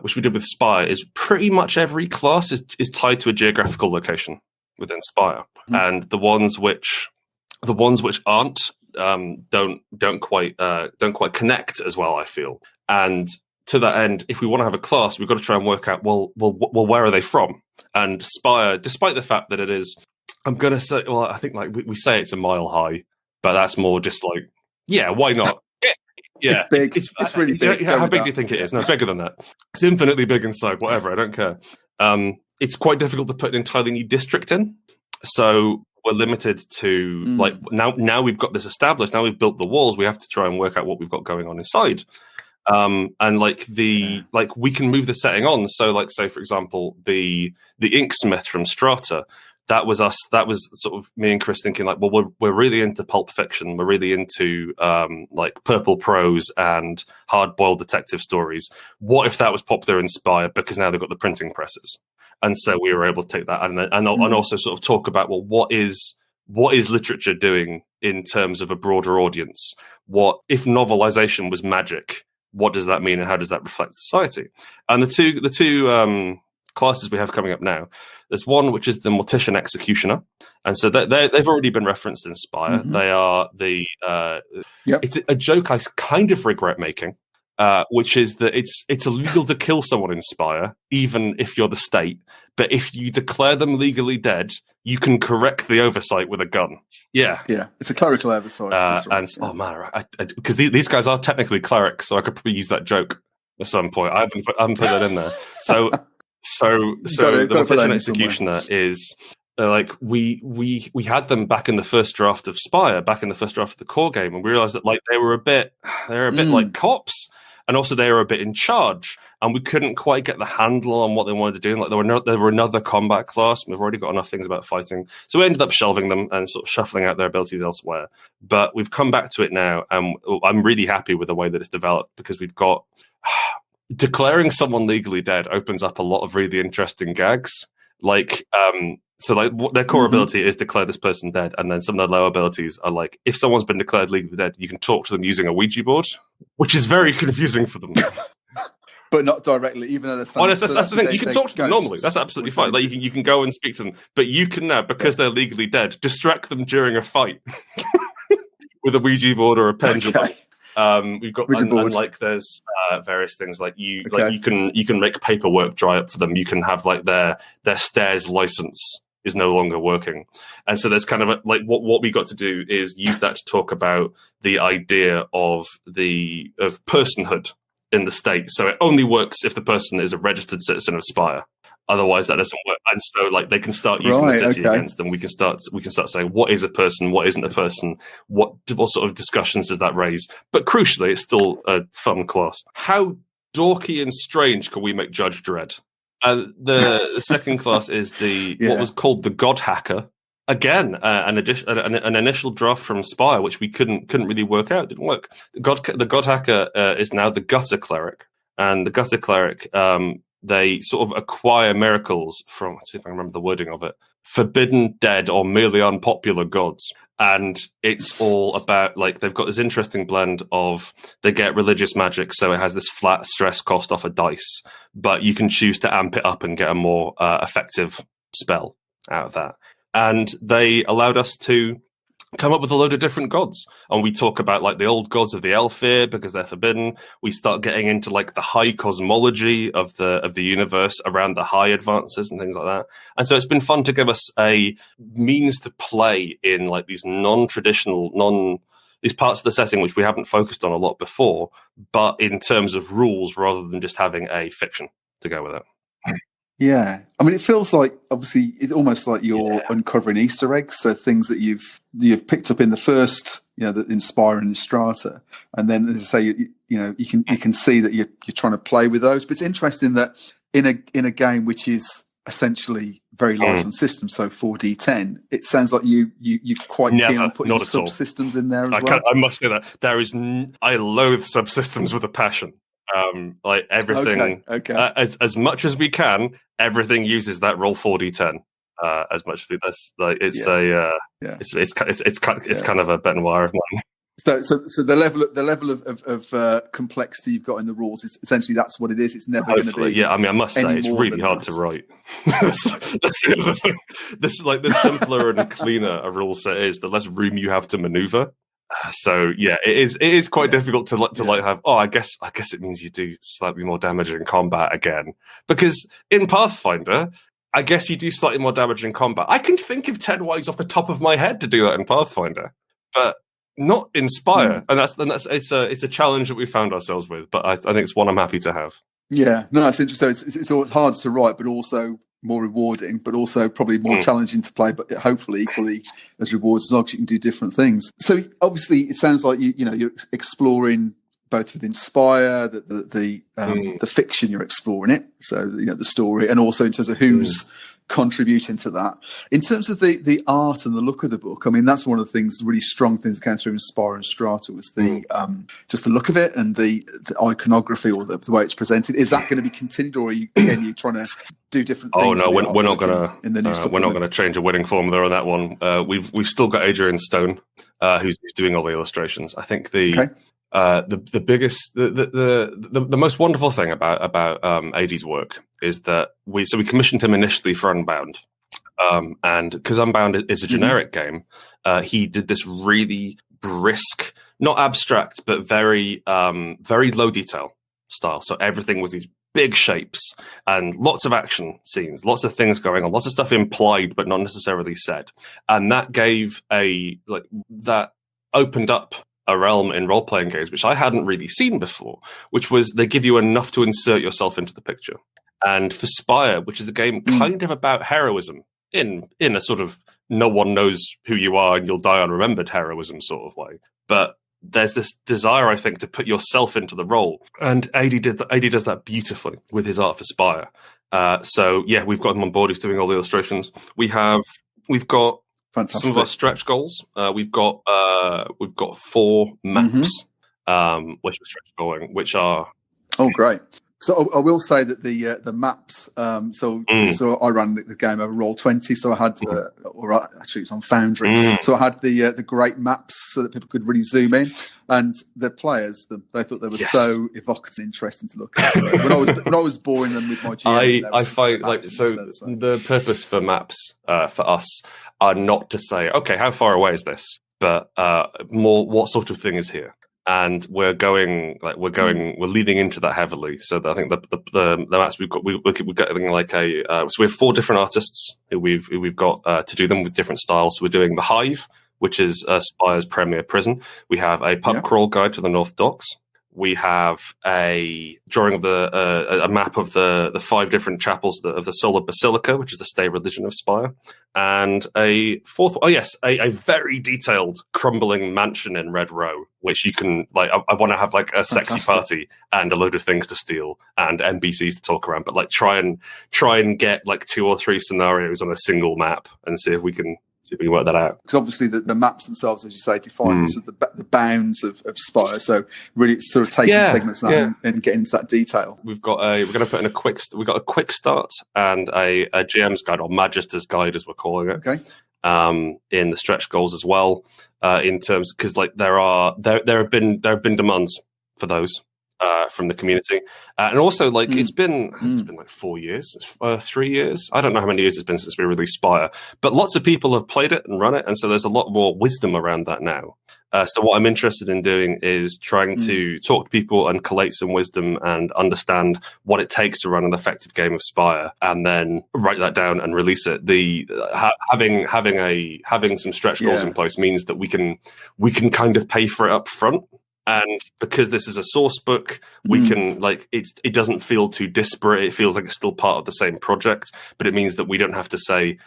which we did with Spire is pretty much every class is tied to a geographical location. within Spire, and the ones which aren't don't quite connect as well, I feel. And to that end, if we want to have a class, we've got to try and work out well, where are they from? And Spire, despite the fact that it is, I'm going to say, well, I think like we say it's a mile high, but that's more just like, yeah, why not? Yeah, it's big. It's really big. How big do you think it is? No, bigger than that. It's infinitely big inside. Whatever, I don't care. It's quite difficult to put an entirely new district in, so we're limited to like now we've got this established. Now we've built the walls. We have to try and work out what we've got going on inside. And like like we can move the setting on. So like say for example the Inksmith from Strata. That was us. That was sort of me and Chris thinking like, well, we're really into pulp fiction. We're really into like purple prose and hard-boiled detective stories. What if that was popular in Spire because now they've got the printing presses? And so we were able to take that and also sort of talk about, well, what is literature doing in terms of a broader audience? What if novelization was magic? What does that mean, and how does that reflect society? And the two classes we have coming up now, there's one which is the Mortician Executioner, and so they've already been referenced in Spire. They are the it's a joke I kind of regret making, which is that it's illegal to kill someone in Spire, even if you're the state. But if you declare them legally dead, you can correct the oversight with a gun. Yeah, it's a clerical oversight. That's right. And oh man, because these guys are technically clerics, so I could probably use that joke at some point. I haven't put that in there. So the Mortician Executioner is like we had them back in the first draft of Spire, back in the first draft of the core game, and we realized that like they're a bit like cops, and also they were a bit in charge, and we couldn't quite get the handle on what they wanted to do. Like they were another combat class, and we've already got enough things about fighting, so we ended up shelving them and sort of shuffling out their abilities elsewhere. But we've come back to it now, and I'm really happy with the way that it's developed, because we've got declaring someone legally dead opens up a lot of really interesting gags. Like, so like their core ability is declare this person dead, and then some of their low abilities are like, if someone's been declared legally dead, you can talk to them using a Ouija board, which is very confusing for them. But not directly, even though that's the thing. You can talk to them normally. That's absolutely fine. Like you can go and speak to them, but you can now, because they're legally dead, distract them during a fight with a Ouija board or a pendulum. We've got and like there's various things like you can make paperwork dry up for them. You can have like their stairs license is no longer working, and so there's kind of like what we got to do is use that to talk about the idea of personhood in the state. So it only works if the person is a registered citizen of Spire. Otherwise, that doesn't work. And so, like, they can start using the city against them. We can start saying what is a person, what isn't a person, what sort of discussions does that raise. But crucially, it's still a fun class. How dorky and strange can we make Judge Dredd? The second class is what was called the God Hacker. Again, an initial draft from Spire, which we couldn't really work out. Didn't work. The God Hacker is now the Gutter Cleric, and the Gutter Cleric. They sort of acquire miracles from, let's see if I can remember the wording of it, forbidden, dead, or merely unpopular gods. And it's all about, like, they've got this interesting blend of, they get religious magic, so it has this flat stress cost off a dice, but you can choose to amp it up and get a more effective spell out of that. And they allowed us to come up with a load of different gods, and we talk about like the old gods of the Elfir because they're forbidden. We start getting into like the high cosmology of the universe around the high advances and things like that. And so it's been fun to give us a means to play in like these non-traditional, these parts of the setting which we haven't focused on a lot before, but in terms of rules rather than just having a fiction to go with it. Yeah, I mean, it feels like obviously it's almost like you're uncovering Easter eggs, so things that you've picked up in the first, that Inspire and Strata, and then as I say, you can see that you're trying to play with those. But it's interesting that in a game which is essentially very light on systems, so 4D10, it sounds like you're quite keen on putting subsystems in there as well. I must say that there is I loathe subsystems with a passion. Like everything, as much as we can, everything uses that roll 4d10 as much as that's like it's it's kind of a Benoit of mine. So the level of complexity you've got in the rules is essentially that's what it is. It's never going to be. Yeah, I mean, I must say it's really hard to write. that's the other thing. The simpler and cleaner a rule set is, the less room you have to maneuver. So yeah, it is quite difficult to have. Oh, I guess it means you do slightly more damage in combat again, because in Pathfinder, I guess you do slightly more damage in combat. I can think of 10 ways off the top of my head to do that in Pathfinder, but not in Spire. And it's a challenge that we found ourselves with. But I think it's one I'm happy to have. Yeah, no, it's interesting. So it's always hard to write, but also more rewarding, but also probably more challenging to play, but hopefully equally as rewards as long as you can do different things. So obviously it sounds like you're exploring both within Spire, the fiction, you're exploring it, so the story, and also in terms of who's contributing to that. In terms of the art and the look of the book, I mean, that's one of the things, really strong things that came through in Spire and Strata was the just the look of it and the iconography, or the way it's presented. Is that going to be continued, or are you trying to do different things? Oh no, we're not going to change a winning formula on that one. We've still got Adrian Stone, who's doing all the illustrations. I think the biggest, the most wonderful thing about AD's work is that we commissioned him initially for Unbound, and because Unbound is a generic game, he did this really brisk, not abstract, but very low detail style. So everything was these big shapes and lots of action scenes, lots of things going on, lots of stuff implied but not necessarily said, and that gave that opened up a realm in role-playing games which I hadn't really seen before, which was they give you enough to insert yourself into the picture. And for Spire, which is a game kind of about heroism in a sort of no one knows who you are and you'll die unremembered heroism sort of way, but there's this desire, I think, to put yourself into the role, and AD does that beautifully with his art for Spire. So yeah, we've got him on board. He's doing all the illustrations. We've got fantastic. Some of our stretch goals. We've got 4 maps, which we're stretch going, which are great. So I will say that the maps. So I ran the game over Roll20. So I had, actually it was on Foundry. So I had the great maps so that people could really zoom in, and the players they thought they were so evocative, and interesting to look at. So when I was boring them with my GM, I find the purpose for maps for us are not to say, okay, how far away is this, but more what sort of thing is here. And we're leading into that heavily. So I think the maps we're getting so we have 4 different artists who we've got to do them with different styles. So we're doing the Hive, which is Spire's premier prison. We have a pub crawl guide to the North Docks. We have a drawing of a map of the 5 different chapels of the Solar Basilica, which is the state religion of Spire, and a fourth. A very detailed crumbling mansion in Red Row, which you can I want to have a sexy party and a load of things to steal and NPCs to talk around, but try and get 2 or 3 scenarios on a single map and see if we can work that out. Because obviously the maps themselves, as you say, define the bounds of Spire. So really, it's sort of taking segments and getting into that detail. We're going to put in we've got a quick start and a GM's guide, or Magister's guide, as we're calling it. Okay. In the stretch goals as well. In terms, because there have been demands for those. From the community, and also it's been 4 years, 3 years. I don't know how many years it's been since we released Spire, but lots of people have played it and run it, and so there's a lot more wisdom around that now. So what I'm interested in doing is trying to talk to people and collate some wisdom and understand what it takes to run an effective game of Spire, and then write that down and release it. Having some stretch goals in place means that we can kind of pay for it up front. And because this is a source book, we can it doesn't feel too disparate. It feels like it's still part of the same project, but it means that we don't have to say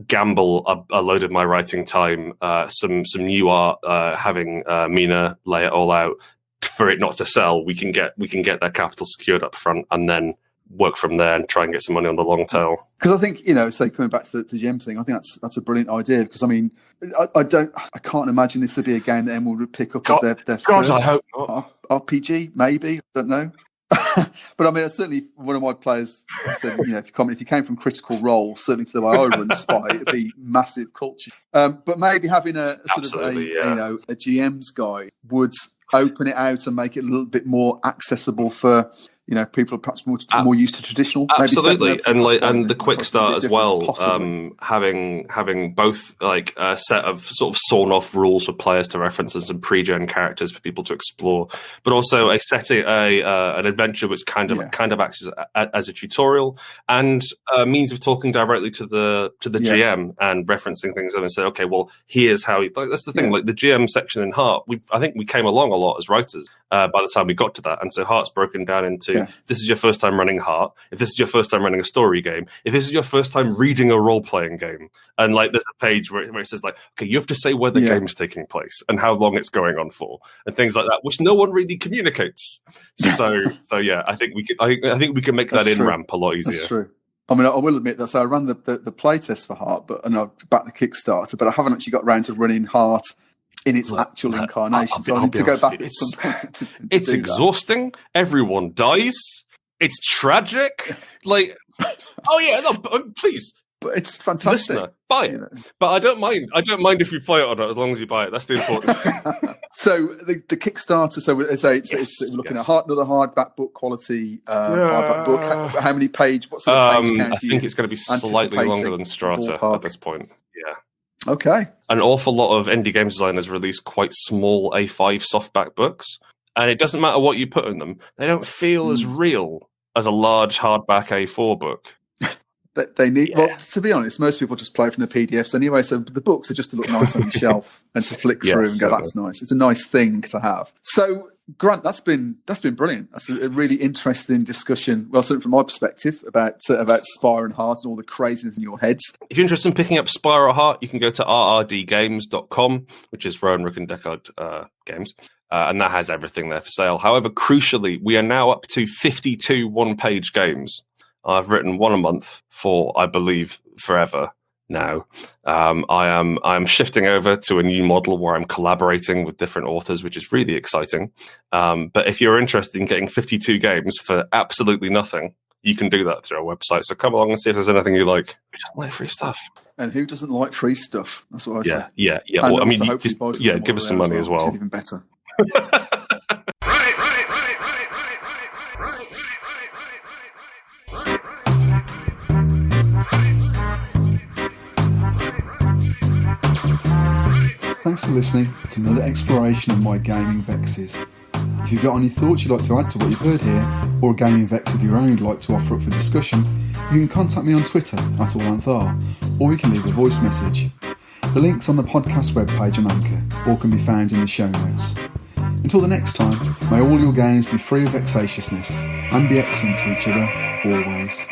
gamble a load of my writing time, some new art, having Mina lay it all out for it not to sell. We can get that capital secured up front and then work from there and try and get some money on the long tail. Because I think, say coming back to the GM thing, I think that's a brilliant idea. Because I mean, I can't imagine this would be a game that Emerald would pick up as their first I hope not. RPG. Maybe, I don't know. But I mean, certainly one of my players said, if you came from Critical Role, certainly to the way I run Spy, it'd be massive culture. But maybe having a GM's guide would open it out and make it a little bit more accessible for people are perhaps more used to traditional. Absolutely, and the quick start as well. Having both like a set of sort of sawn off rules for players to reference and some pre-gen characters for people to explore, but also an adventure which kind of acts as a tutorial and a means of talking directly to the GM and referencing things and say, okay, well, here's how that's the thing. Like the GM section in Heart, I think we came along a lot as writers by the time we got to that, and so Heart's broken down into. This is your first time running Heart. If this is your first time running a story game, if this is your first time reading a role-playing game, and like there's a page where it says like, okay, you have to say where the game's taking place and how long it's going on for, and things like that, which no one really communicates. So yeah, I think we can make that in-ramp a lot easier. That's true. I mean, I will admit that. So I ran the playtest for Heart, and I backed the Kickstarter, but I haven't actually got round to running Heart in its actual incarnation. So I need to go back at some point to it's exhausting. That. Everyone dies. It's tragic. Like, oh yeah, no, please. But it's fantastic. Listener, buy it. But I don't mind. I don't mind if you play it or not, as long as you buy it. That's the important thing. So the Kickstarter. So it's looking at another hardback book quality. Hardback book. How many page? What sort of page count? I think it's going to be slightly longer than Strata at this point. Yeah. Okay. An awful lot of indie game designers release quite small A5 softback books, and it doesn't matter what you put in them; they don't feel as real as a large hardback A4 book. They need. Yeah. Well, to be honest, most people just play from the PDFs anyway. So the books are just to look nice on your shelf and to flick through and go, "That's nice." It's a nice thing to have. So, Grant, that's been brilliant. That's a really interesting discussion. Well, certainly from my perspective about Spire and Heart and all the craziness in your heads. If you're interested in picking up Spire or Heart, you can go to rrdgames.com, which is Rowan Rook and Deckard Games. And that has everything there for sale. However, crucially, we are now up to 52 one-page games. I've written one a month for, I believe, forever now. I am shifting over to a new model where I'm collaborating with different authors, which is really exciting. But if you're interested in getting 52 games for absolutely nothing, you can do that through our website. So come along and see if there's anything you like. We just like free stuff. And who doesn't like free stuff? That's what I say. Yeah. Well, I mean, give us some money as well. Even better. Thanks for listening to another exploration of my gaming vexes. If you've got any thoughts you'd like to add to what you've heard here, or a gaming vex of your own you'd like to offer up for discussion, you can contact me on Twitter @AllAnthar, or you can leave a voice message. The link's on the podcast webpage on Anchor, or can be found in the show notes. Until the next time, may all your games be free of vexatiousness, and be excellent to each other, always.